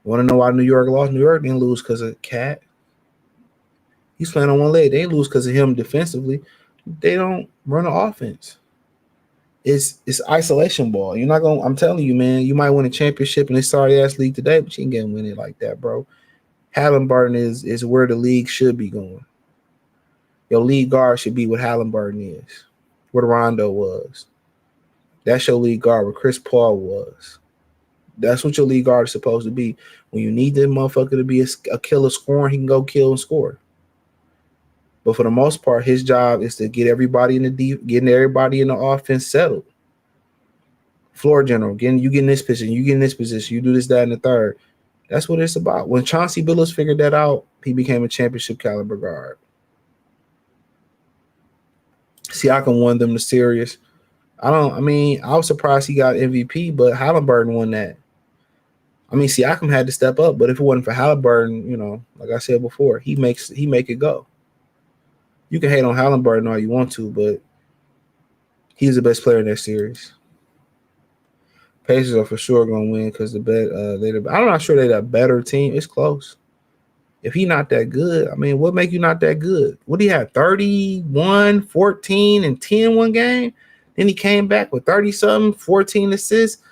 Want to know why New York lost? New York didn't lose because of Cat. He's playing on one leg. They lose because of him defensively. They don't run an offense. It's isolation ball. You're not gonna. I'm telling you, man. You might win a championship in this sorry ass league today, but you ain't gonna win it like that, bro. Halliburton is where the league should be going. Your lead guard should be what Halliburton is. What Rondo was. That's your lead guard, what Chris Paul was. That's what your lead guard is supposed to be. When you need this motherfucker to be a killer scoring, he can go kill and score. But for the most part, his job is to get everybody getting everybody in the offense settled. Floor general, you get in this position, you get in this position, you do this, that, and the third. That's what it's about. When Chauncey Billups figured that out, he became a championship caliber guard. Siakam won them the series. I was surprised he got MVP, but Halliburton won that. I mean, Siakam had to step up, but if it wasn't for Halliburton, like I said before, he make it go. You can hate on Halliburton all you want to, but he's the best player in that series. Pacers are for sure gonna win because I'm not sure they're that better team. It's close. If he not that good, I mean, what make you not that good? What he had 31, 14, and 10 one game? Then he came back with 30-something, 14 assists,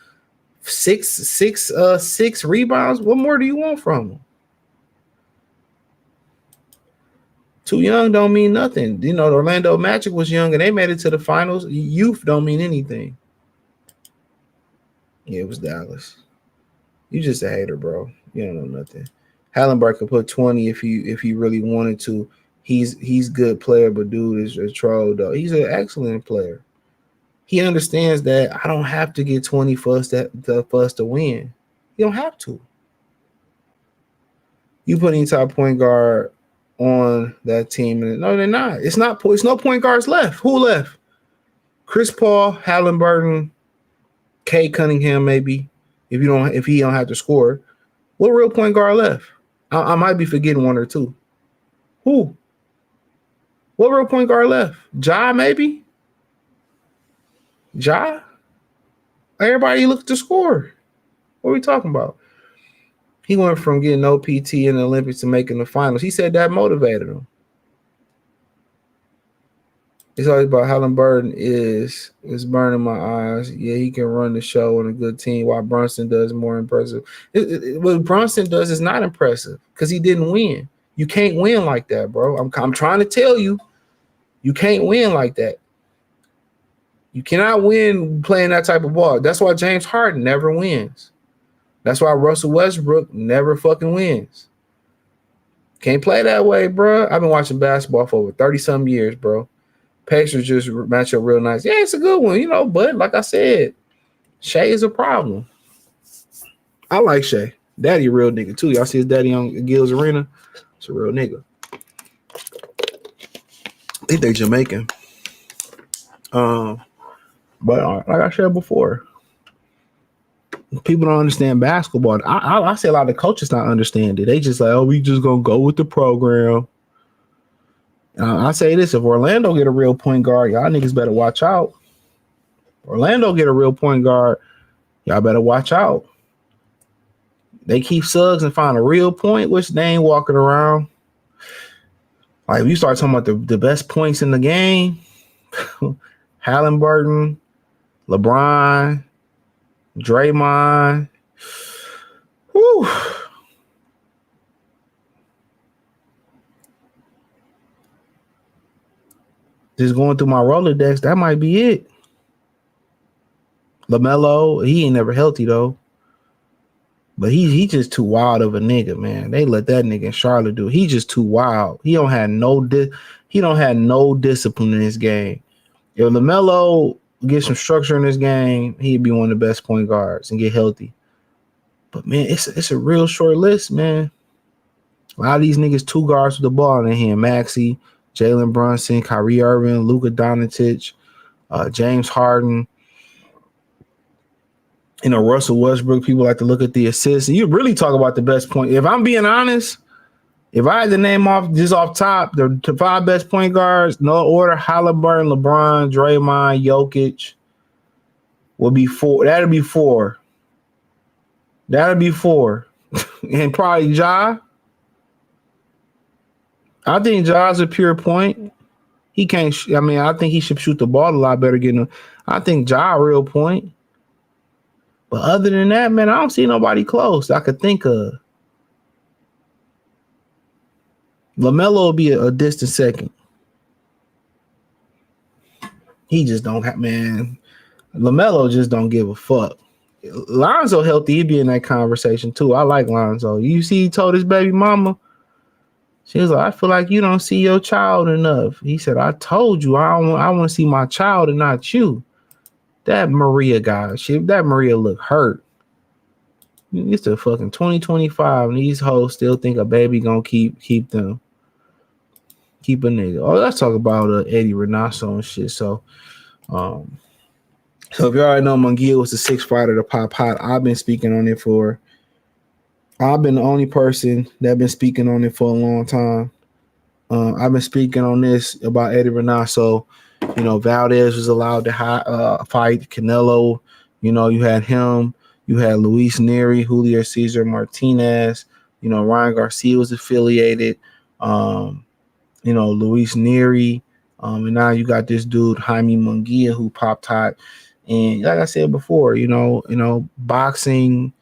six rebounds. What more do you want from him? Too young don't mean nothing. The Orlando Magic was young and they made it to the finals. Youth don't mean anything. Yeah, it was Dallas. You just a hater, bro. You don't know nothing. Halliburton could put 20 if he really wanted to. He's good player, but dude is a troll though. He's an excellent player. He understands that I don't have to get 20 for us to win. You don't have to. You put any top point guard on that team, and no, they're not. It's no point guards left. Who left? Chris Paul, Halliburton, Kate Cunningham, maybe. If he don't have to score, what real point guard left? I might be forgetting one or two. Who? What real point guard left? Ja, maybe? Ja? Everybody looked to score. What are we talking about? He went from getting no PT in the Olympics to making the finals. He said that motivated him. It's always about Halliburton is burning my eyes. Yeah, he can run the show on a good team while Brunson does more impressive. What Brunson does is not impressive because he didn't win. You can't win like that, bro. I'm trying to tell you, you can't win like that. You cannot win playing that type of ball. That's why James Harden never wins. That's why Russell Westbrook never fucking wins. Can't play that way, bro. I've been watching basketball for over 30-some years, bro. Pacers just match up real nice. Yeah, it's a good one, but like I said, Shea is a problem. I like Shea. Daddy a real nigga, too. Y'all see his daddy on Gil's Arena? It's a real nigga. I think they Jamaican. But like I said before, people don't understand basketball. I say a lot of coaches not understand it. They just like, oh, we just gonna go with the program. I say this: if Orlando get a real point guard, y'all niggas better watch out. Orlando get a real point guard, y'all better watch out. They keep Suggs and find a real point, which they ain't walking around. Like, if you start talking about the best points in the game, Halliburton, LeBron, Draymond. Whew. Just going through my Rolodex, that might be it. LaMelo, he ain't never healthy though. But he just too wild of a nigga, man. They let that nigga in Charlo do it. He just too wild. He don't have no discipline in his game. If LaMelo get some structure in his game, he'd be one of the best point guards and get healthy. But man, it's a real short list, man. A lot of these niggas two guards with the ball in their hand. Maxey, Jalen Brunson, Kyrie Irving, Luka Doncic, James Harden. You know, Russell Westbrook. People like to look at the assists. And you really talk about the best point. If I'm being honest, if I had to name off top, the 5 best point guards, no order, Halliburton, LeBron, Draymond, Jokic will be 4. That'll be 4. And probably Ja. I think Ja's a pure point. He can't. I think he should shoot the ball a lot better. I think Ja a real point. But other than that, man, I don't see nobody close I could think of. LaMelo will be a distant second. He just don't have, man. LaMelo just don't give a fuck. Lonzo healthy, he'd be in that conversation too. I like Lonzo. You see, he told his baby mama, she was like, I feel like you don't see your child enough. He said, I told you, I want to see my child and not you. That Maria guy, that Maria look hurt. It's the fucking 2025, and these hoes still think a baby gonna keep them. Keep a nigga. Oh, let's talk about Eddie Renasso and shit. So if you already know, Munguia was the 6th fighter to pop hot. I've been the only person that been speaking on it for a long time. I've been speaking on this about Eddie Renasso. You know, Valdez was allowed to fight Canelo. You know, you had him. You had Luis Neri, Julio Cesar Martinez. You know, Ryan Garcia was affiliated. You know, Luis Neri. And now you got this dude, Jaime Munguia, who popped hot. And like I said before, you know, boxing,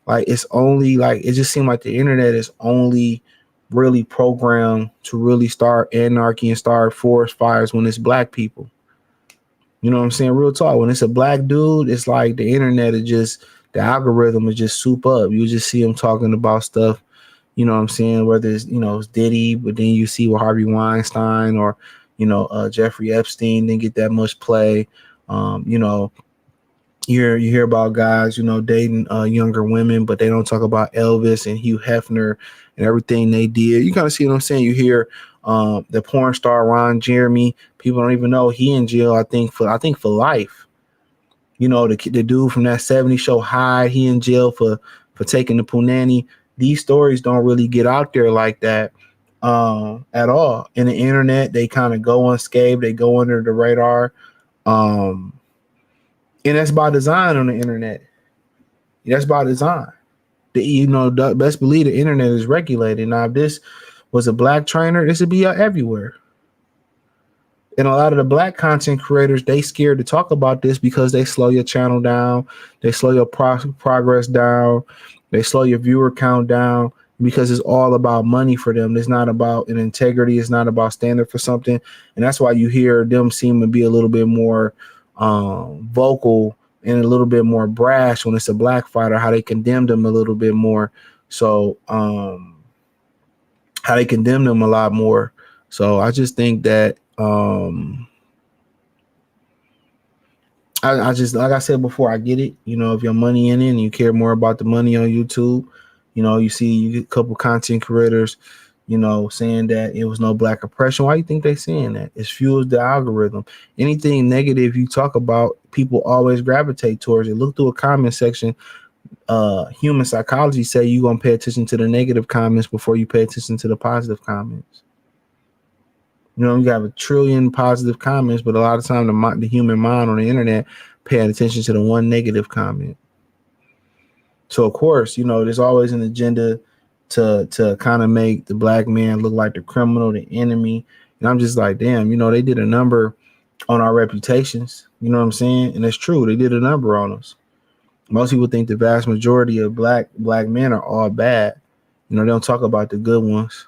like it's only like it just seemed like the internet is only really programmed to really start anarchy and start forest fires when it's black people. You know what I'm saying? Real talk. When it's a black dude, it's like the internet is just, the algorithm is just soup up. You just see them talking about stuff, you know what I'm saying? Whether it's, you know, it's Diddy, but then you see with Harvey Weinstein or, you know, Jeffrey Epstein didn't get that much play. You know, you hear about guys, you know, dating younger women, but they don't talk about Elvis and Hugh Hefner and everything they did. You kind of see what I'm saying? You hear the porn star Ron Jeremy. People don't even know he in jail. I think for life. You know, the dude from that 70s show Hyde, he in jail for taking the punani. These stories don't really get out there like that at all. In the internet, they kind of go unscathed. They go under the radar. And that's by design on the internet. That's by design. You know, best believe the internet is regulated. Now, if this was a black trainer, this would be everywhere. And a lot of the black content creators, they scared to talk about this because they slow your channel down. They slow your progress down. They slow your viewer count down because it's all about money for them. It's not about an integrity. It's not about standing for something. And that's why you hear them seem to be a little bit more vocal and a little bit more brash when it's a black fighter, how they condemn them a little bit more. So how they condemn them a lot more. So I just think that I just, like I said before, I get it. You know, if your money in it and you care more about the money on YouTube, you know, you see you get a couple content creators, saying that it was no black oppression. Why do you think they saying that? It fuels the algorithm. Anything negative you talk about, people always gravitate towards it. Look through a comment section. Human psychology say you're going to pay attention to the negative comments before you pay attention to the positive comments. You have 1 trillion positive comments, but a lot of time the human mind on the internet paying attention to the one negative comment. So of course, there's always an agenda to kind of make the black man look like the criminal, the enemy. And I'm just like, damn, they did a number on our reputations. You know what I'm saying? And it's true. They did a number on us. Most people think the vast majority of black men are all bad. They don't talk about the good ones.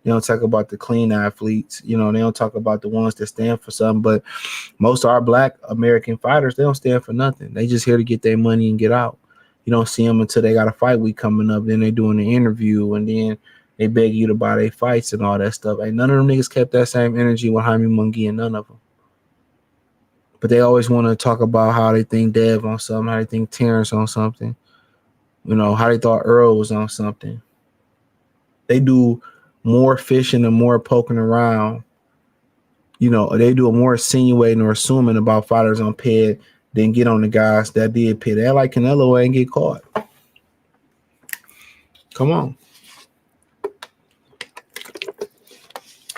They don't talk about the clean athletes. They don't talk about the ones that stand for something. But most of our black American fighters, they don't stand for nothing. They just here to get their money and get out. You don't see them until they got a fight week coming up. Then they doing the interview, and then they beg you to buy their fights and all that stuff. Ain't none of them niggas kept that same energy with Jaime Munguia, and none of them. But they always want to talk about how they think Dev on something, how they think Terrence on something, how they thought Earl was on something. They do more fishing and more poking around. They do a more insinuating or assuming about fighters on PED than get on the guys that did PED. They like Canelo ain't get caught. Come on.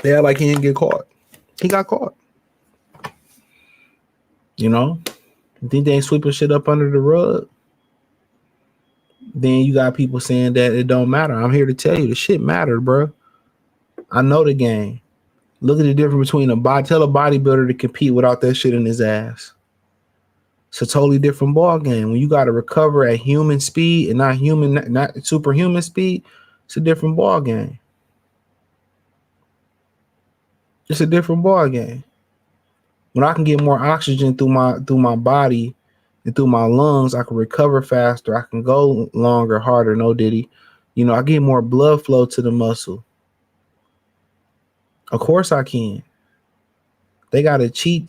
They act like he didn't get caught. He got caught. You think they ain't sweeping shit up under the rug? Then you got people saying that it don't matter. I'm here to tell you the shit mattered, bro. I know the game. Look at the difference between tell a bodybuilder to compete without that shit in his ass. It's a totally different ball game. When you got to recover at human speed and not superhuman speed, it's a different ball game. It's a different ball game. When I can get more oxygen through my body and through my lungs, I can recover faster. I can go longer, harder. No diddy. I get more blood flow to the muscle. Of course I can. They got to cheat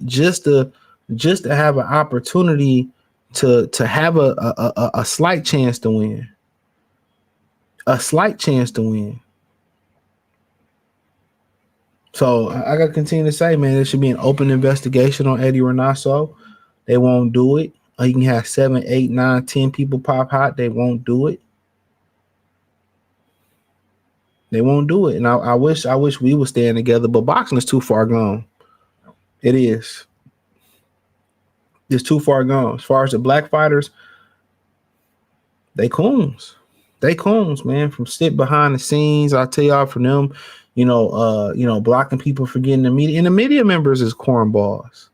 just to have an opportunity to have a slight chance to win. A slight chance to win. So I got to continue to say, man, there should be an open investigation on Eddie Renasso. They won't do it. You can have 7, 8, 9, 10 people pop hot. They won't do it. They won't do it. And I wish we were staying together, but boxing is too far gone. It is. It's too far gone. As far as the black fighters, they coons. They coons, man. From sit behind the scenes, I tell y'all, from them, blocking people from getting the media. And the media members is cornballs.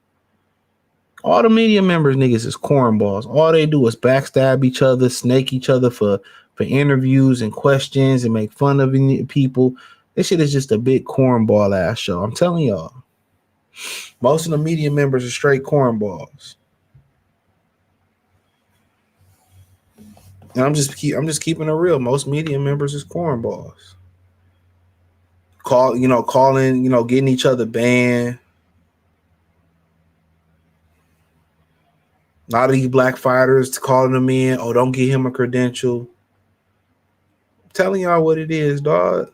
All the media members, niggas, is cornballs. All they do is backstab each other, snake each other for interviews and questions and make fun of people. This shit is just a big cornball ass show. I'm telling y'all. Most of the media members are straight cornballs. And I'm just keeping it real. Most media members is cornballs. Calling, getting each other banned. A lot of these black fighters calling them in. Oh, don't give him a credential. I'm telling y'all what it is, dog.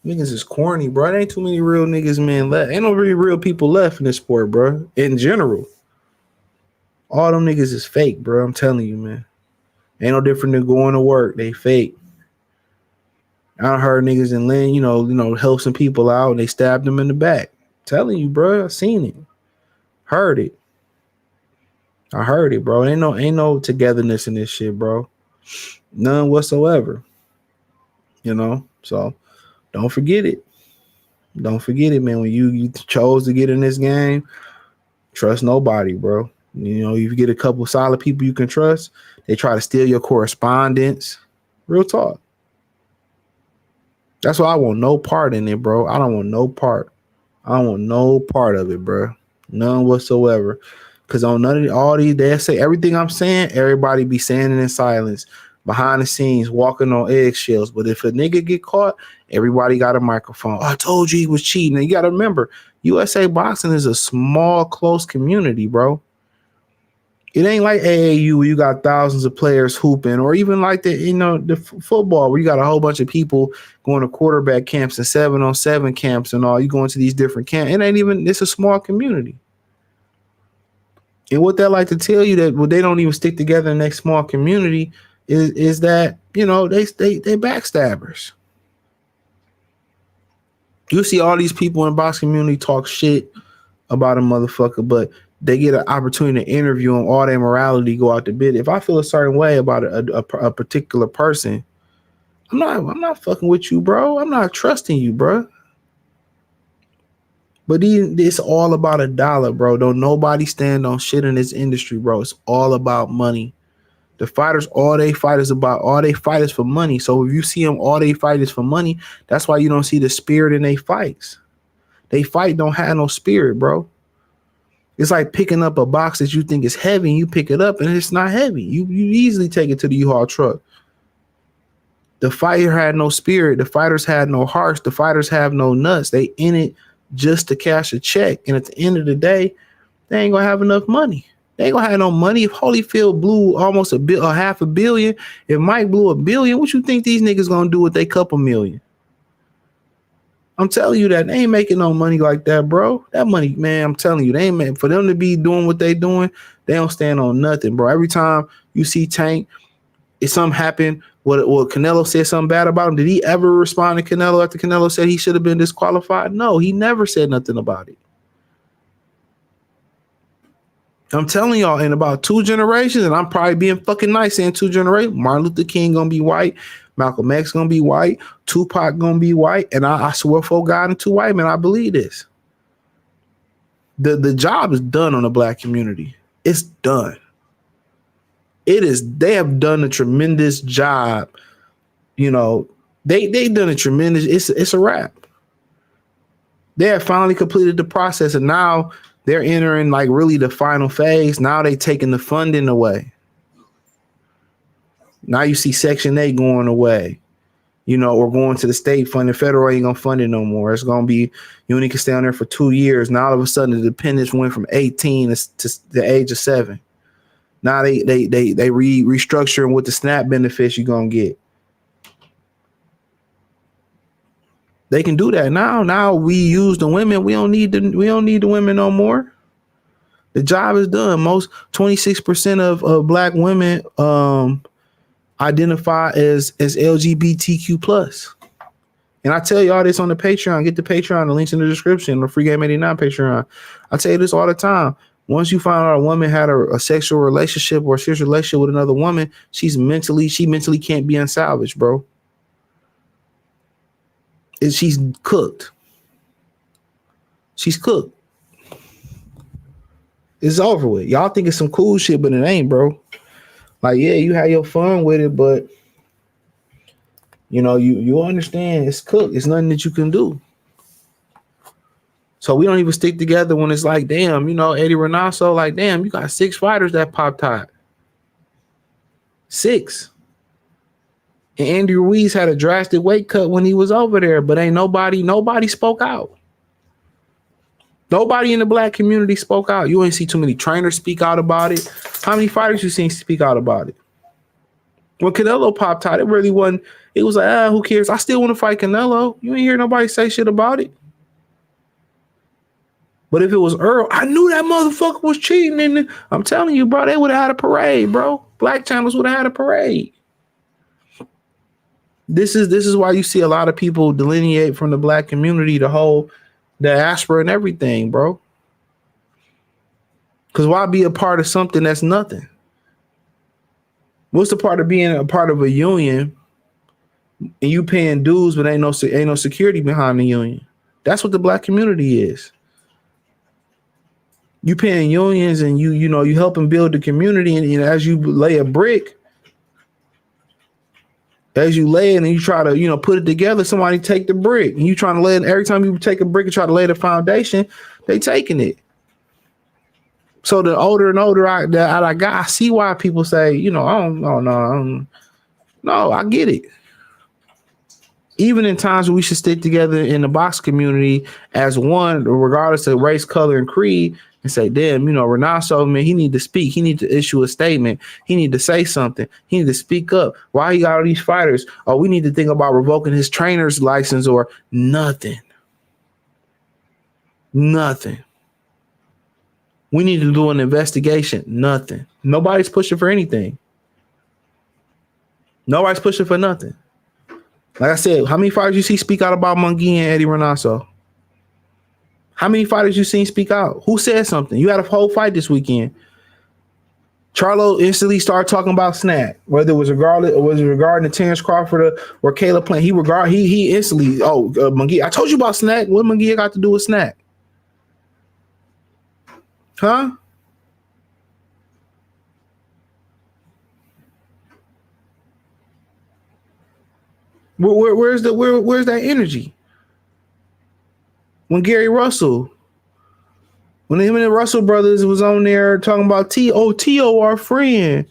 Niggas is corny, bro. There ain't too many real niggas, man, left. Ain't no really real people left in this sport, bro. In general. All them niggas is fake, bro. I'm telling you, man. Ain't no different than going to work. They fake. I heard niggas in Lynn, help some people out and they stabbed them in the back. I'm telling you, bro. I seen it. Heard it. I heard it, bro. Ain't no togetherness in this shit, bro. None whatsoever. So don't forget it. Don't forget it, man. When you chose to get in this game, trust nobody, bro. You get a couple solid people you can trust. They try to steal your correspondence. Real talk. That's why I want no part in it, bro. I don't want no part. I don't want no part of it, bro. None whatsoever. Because on none of all these, they say everything I'm saying, everybody be saying it in silence, behind the scenes, walking on eggshells. But if a nigga get caught, everybody got a microphone. I told you he was cheating. And you got to remember, USA boxing is a small, close community, bro. It ain't like AAU where you got thousands of players hooping, or even like the football where you got a whole bunch of people going to quarterback camps and 7-on-7 camps and all. You going to these different camps. It's a small community. And what they like to tell you that they don't even stick together in that small community is that, they backstabbers. You see all these people in the box community talk shit about a motherfucker, but they get an opportunity to interview them, all their morality go out the bid. If I feel a certain way about a particular person, I'm not fucking with you, bro. I'm not trusting you, bro. But it's all about a dollar, bro. Don't nobody stand on shit in this industry, bro. It's all about money. The fighters, all they fight is for money. So if you see them, all they fight is for money. That's why you don't see the spirit in their fights. They fight don't have no spirit, bro. It's like picking up a box that you think is heavy, and you pick it up and it's not heavy. You easily take it to the U-Haul truck. The fighter had no spirit. The fighters had no hearts. The fighters have no nuts. They in it just to cash a check. And at the end of the day, they ain't gonna have enough money. They ain't gonna have no money. If Holyfield blew almost a $500 million, if Mike blew $1 billion, what you think these niggas gonna do with their couple million? I'm telling you that they ain't making no money like that, bro. That money, man, I'm telling you, they ain't making, for them to be doing what they doing, they don't stand on nothing, bro. Every time you see Tank, if something happened, what Canelo said something bad about him, did he ever respond to Canelo after Canelo said he should have been disqualified? No, he never said nothing about it. I'm telling y'all, in about 2 generations, and I'm probably being fucking nice saying 2 generations, Martin Luther King gonna be white, Malcolm X gonna be white, Tupac gonna be white, and I swear for God and 2 white men, I believe this. The job is done on the black community. It's done. It is. They have done a tremendous job. They done a tremendous. It's a wrap. They have finally completed the process, and now they're entering like really the final phase. Now they taking the funding away. Now you see Section 8 going away, or going to the state fund. The federal ain't gonna fund it no more. It's gonna be you only can stay on there for 2 years. Now all of a sudden the dependents went from 18 to the age of 7. Now they restructuring what the SNAP benefits you're gonna get. They can do that now. Now we use the women. We don't need the women no more. The job is done. Most 26% of black women identify as LGBTQ plus. And I tell y'all this on the Patreon. Get the Patreon. The link's in the description. The Free Game 89 Patreon. I tell you this all the time. Once you find out a woman had a sexual relationship or a serious relationship with another woman, she mentally can't be unsalvaged, bro. She's cooked. She's cooked. It's over with. Y'all think it's some cool shit, but it ain't, bro. Like, yeah, you had your fun with it, but you understand it's cooked. It's nothing that you can do. So we don't even stick together when it's like, damn, Eddie Renasso, like, damn, you got 6 fighters that popped hot. 6. And Andy Ruiz had a drastic weight cut when he was over there, but ain't nobody spoke out. Nobody in the black community spoke out. You ain't see too many trainers speak out about it. How many fighters you seen speak out about it? When Canelo popped out, it really wasn't. It was like, who cares? I still want to fight Canelo. You ain't hear nobody say shit about it. But if it was Earl, I knew that motherfucker was cheating. And I'm telling you, bro, they would have had a parade, bro. Black channels would have had a parade. This is why you see a lot of people delineate from the black community, the whole diaspora and everything, bro. Because why be a part of something that's nothing? What's the part of being a part of a union and you paying dues, but ain't no security behind the union? That's what the black community is. You paying unions and you helping build the community, and as you lay a brick, as you lay it and you try to put it together, somebody take the brick and you trying to lay it. Every time you take a brick and try to lay the foundation, they taking it. So the older and older I see why people say, I don't know. No, I get it. Even in times when we should stick together in the box community as one, regardless of race, color, and creed, and say, damn, Renato, man, he need to speak. He need to issue a statement. He need to say something. He need to speak up. Why he got all these fighters? Oh, we need to think about revoking his trainer's license or nothing. Nothing. We need to do an investigation. Nothing. Nobody's pushing for anything. Nobody's pushing for nothing. Like I said, how many fighters you see speak out about Munguia and Eddie Renato? How many fighters you seen speak out? Who said something? You had a whole fight this weekend. Charlo instantly started talking about Snack, whether it was regarding Terrence Crawford or Caleb Plant. He instantly, Munguia. I told you about Snack. What Munguia got to do with Snack? Huh? Where's that energy? When Gary Russell, when him and the Russell brothers was on there talking about T.O., our friend,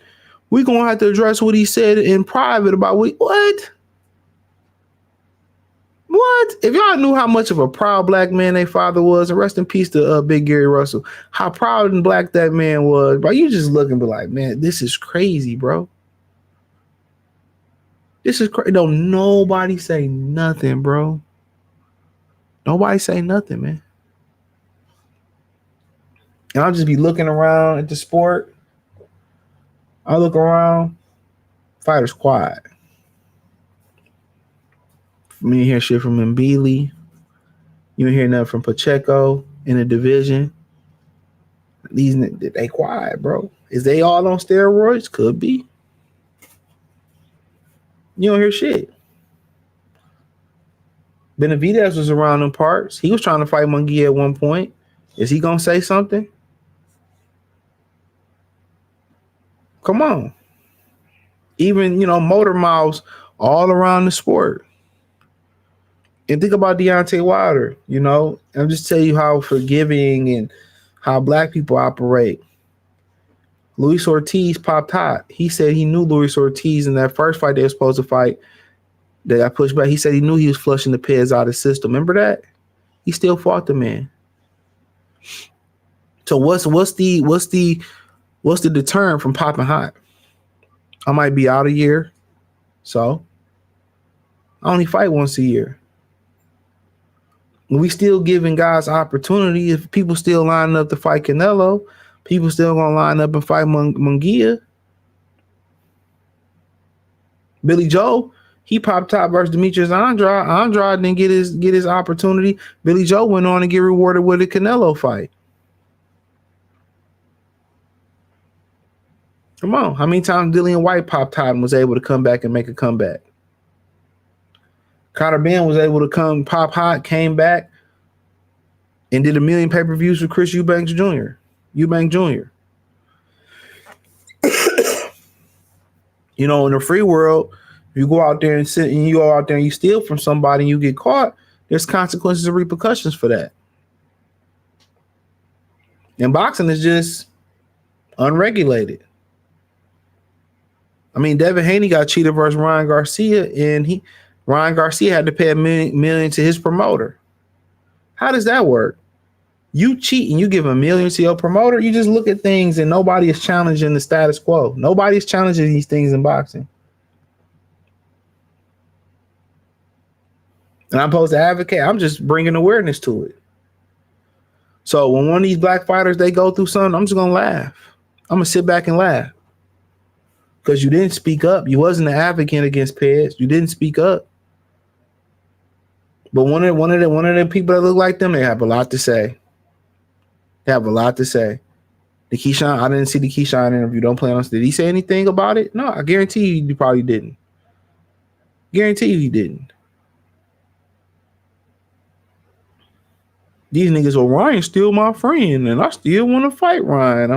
we gonna have to address what he said in private about what? What? If y'all knew how much of a proud black man their father was, and rest in peace to Big Gary Russell, how proud and black that man was, bro, you just look and be like, man, this is crazy, bro. This is crazy. Don't nobody say nothing, bro. Nobody say nothing, man. And I'll just be looking around at the sport. I look around, fighters quiet. You hear shit from Mbili. You don't hear nothing from Pacheco in the division. They quiet, bro. Is they all on steroids? Could be. You don't hear shit. Benavidez was around them parts. He was trying to fight Munguia at one point. Is he gonna say something? Come on. Even, motor miles all around the sport. And think about Deontay Wilder, and just tell you how forgiving and how black people operate. Luis Ortiz popped hot. He said he knew Luis Ortiz in that first fight they were supposed to fight that got pushed back. He said he knew he was flushing the Pez out of his system. Remember that? He still fought the man. So what's the deterrent from popping hot? I might be out a year. So I only fight once a year. We still giving guys opportunity. If people still lining up to fight Canelo, people still gonna line up and fight Munguia. Billy Joe, he popped top versus Demetrius Andrade. Andrade didn't get his opportunity. Billy Joe went on to get rewarded with a Canelo fight. Come on, how many times Dillian White popped hot and was able to come back and make a comeback? Conor Ben was able to come pop hot, came back, and did 1 million pay-per-views with Chris Eubank Jr. In the free world, if you go out there and sit and you go out there and you steal from somebody and you get caught, there's consequences and repercussions for that. And boxing is just unregulated. I mean, Devin Haney got cheated versus Ryan Garcia, and Ryan Garcia had to pay $1 million to his promoter. How does that work? You cheat and you give $1 million to your promoter. You just look at things and nobody is challenging the status quo. Nobody is challenging these things in boxing. And I'm supposed to advocate. I'm just bringing awareness to it. So when one of these black fighters, they go through something, I'm just going to laugh. I'm going to sit back and laugh. Because you didn't speak up. You wasn't an advocate against Pez. You didn't speak up. But one of the people that look like them, they have a lot to say. They have a lot to say. The Keyshawn, I didn't see the Keyshawn interview. Don't plan on. Did he say anything about it? No, I guarantee you he probably didn't. Guarantee you he didn't. These niggas, well, Ryan's still my friend, and I still want to fight Ryan.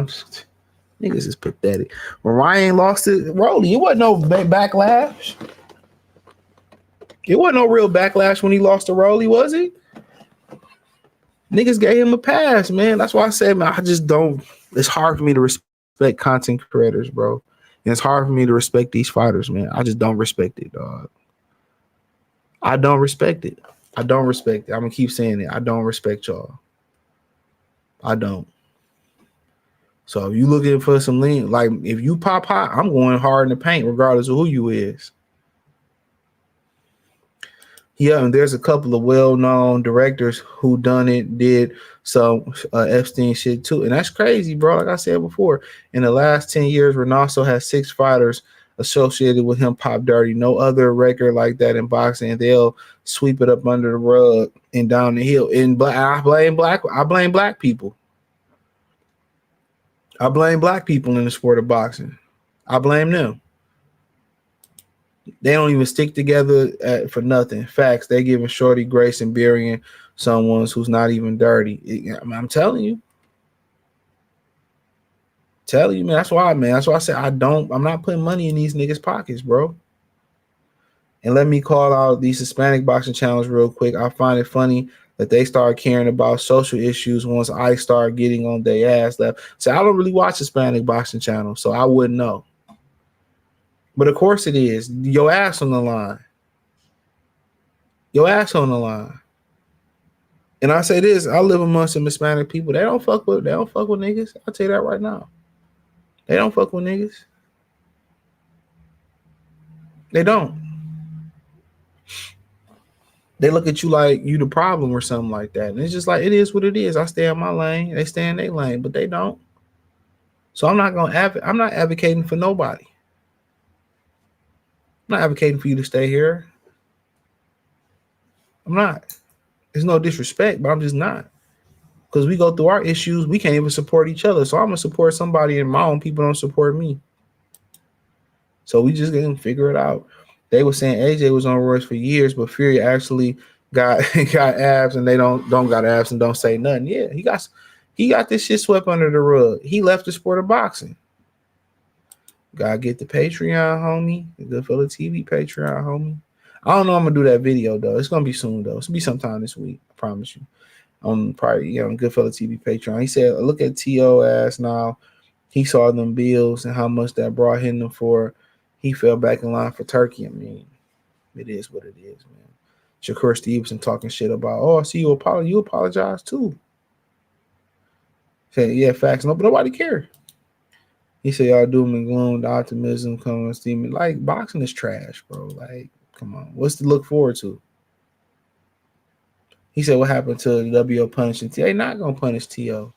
Niggas is pathetic. When Ryan lost to Rolly, it wasn't no backlash. It wasn't no real backlash when he lost to Rolly, was it? Niggas gave him a pass, man. That's why I said, man, I just don't. It's hard for me to respect content creators, bro. And it's hard for me to respect these fighters, man. I just don't respect it, dog. I don't respect it. I don't respect it. I'm going to keep saying it. I don't respect y'all. I don't. So if you looking for some lean, like if you pop hot, I'm going hard in the paint, regardless of who you is. Yeah, and there's a couple of well-known directors who did some Epstein shit too, and that's crazy, bro. Like I said before, in the last 10 years, Ronaldo has 6 fighters associated with him pop dirty. No other record like that in boxing. They'll sweep it up under the rug and down the hill. And I blame black people. I blame black people in the sport of boxing. I blame them. They don't even stick together for nothing. Facts. They giving Shorty grace and burying someone who's not even dirty. I'm telling you. Man. That's why I said I'm not putting money in these niggas' pockets, bro. And let me call out these Hispanic boxing channels real quick. I find it funny that they start caring about social issues once I start getting on their ass left. So I don't really watch Hispanic boxing channels, so I wouldn't know. But of course it is. Your ass on the line. Your ass on the line. And I say this, I live amongst some Hispanic people. They don't fuck with niggas. I'll tell you that right now. They don't fuck with niggas. They don't. They look at you like you the problem or something like that. And it's just like, it is what it is. I stay in my lane. They stay in their lane, but they don't. So I'm not advocating for nobody. I'm not advocating for you to stay here. I'm not. There's no disrespect, but I'm just not. Because we go through our issues, we can't even support each other. So I'm going to support somebody and my own people don't support me. So we just going to figure it out. They were saying AJ was on Royce for years, but Fury actually got abs and they don't got abs and don't say nothing. Yeah, he got this shit swept under the rug. He left the sport of boxing. Gotta get the Patreon, homie. The Goodfella TV Patreon, homie. I don't know I'm gonna do that video though. It's gonna be soon though. It's gonna be sometime this week. I promise you. Probably Goodfella TV Patreon. He said, look at T.O. ass now. He saw them bills and how much that brought him for. He fell back in line for Turkey. I mean, it is what it is, man. Shakur Stevenson talking shit about, oh, I see you apologize too. Say, yeah, facts. No, but nobody cares. He said, y'all doom and gloom, the optimism coming, steaming. Like, boxing is trash, bro. Like, come on. What's to look forward to? He said, what happened to the WO punishing T.O.? They not going to punish T.O.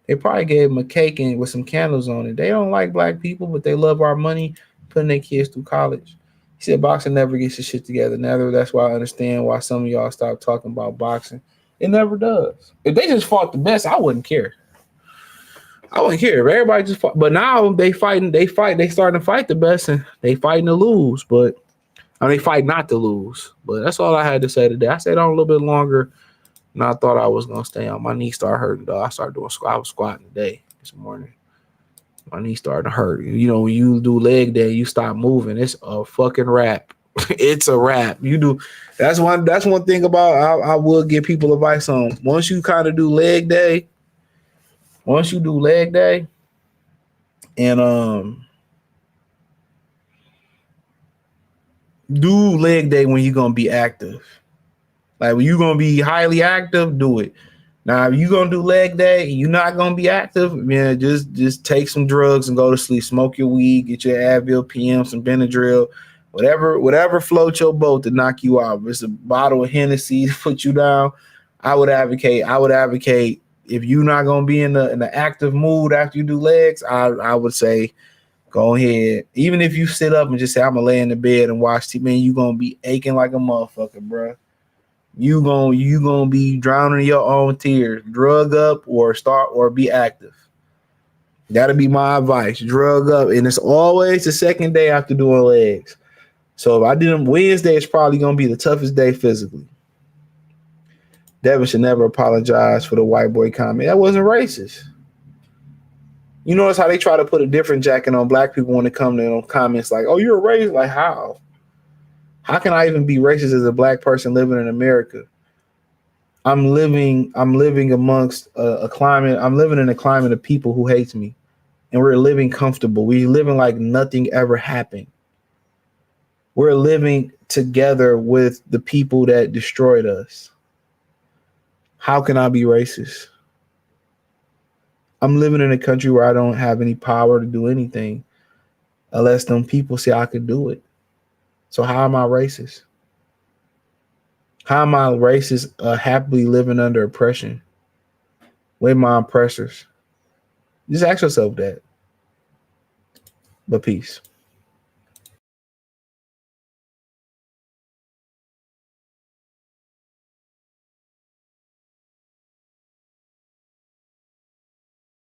They probably gave him a cake and with some candles on it. They don't like black people, but they love our money, putting their kids through college. He said boxing never gets his shit together. Never. That's why I understand why some of y'all stop talking about boxing. It never does. If they just fought the best, I wouldn't care. I wouldn't care if everybody just fought. But now they starting to fight the best and they fighting to lose. But they fight not to lose. But that's all I had to say today. I stayed on a little bit longer than I thought I was gonna stay on. My knee started hurting though. I was squatting today this morning. My knee started to hurt. You know, when you do leg day, you stop moving. It's a fucking wrap. It's a wrap. You do. That's one thing about I will give people advice on. Once you kind of do leg day, and do leg day when you're gonna be active. Like when you're gonna be highly active, do it. Now, if you're gonna do leg day, you're not gonna be active, man. Just take some drugs and go to sleep. Smoke your weed, get your Advil PM, some Benadryl, whatever floats your boat to knock you out. If it's a bottle of Hennessy to put you down, I would advocate if you're not gonna be in the active mood after you do legs, I would say go ahead. Even if you sit up and just say, I'm gonna lay in the bed and watch TV, man, you're gonna be aching like a motherfucker, bro. You gonna be drowning in your own tears. Drug up or be active. That'll be my advice. Drug up, and it's always the second day after doing legs. So if I did them Wednesday, it's probably gonna be the toughest day physically. Devin should never apologize for the white boy comment. That wasn't racist. You notice how they try to put a different jacket on black people when it comes to them comments like, "Oh, you're a racist." Like how? How can I even be racist as a black person living in America? I'm living amongst a climate. I'm living in a climate of people who hates me, and we're living comfortable. We're living like nothing ever happened. We're living together with the people that destroyed us. How can I be racist? I'm living in a country where I don't have any power to do anything unless them people say I could do it. So how am I racist? How am I racist happily living under oppression with my oppressors? Just ask yourself that. But peace.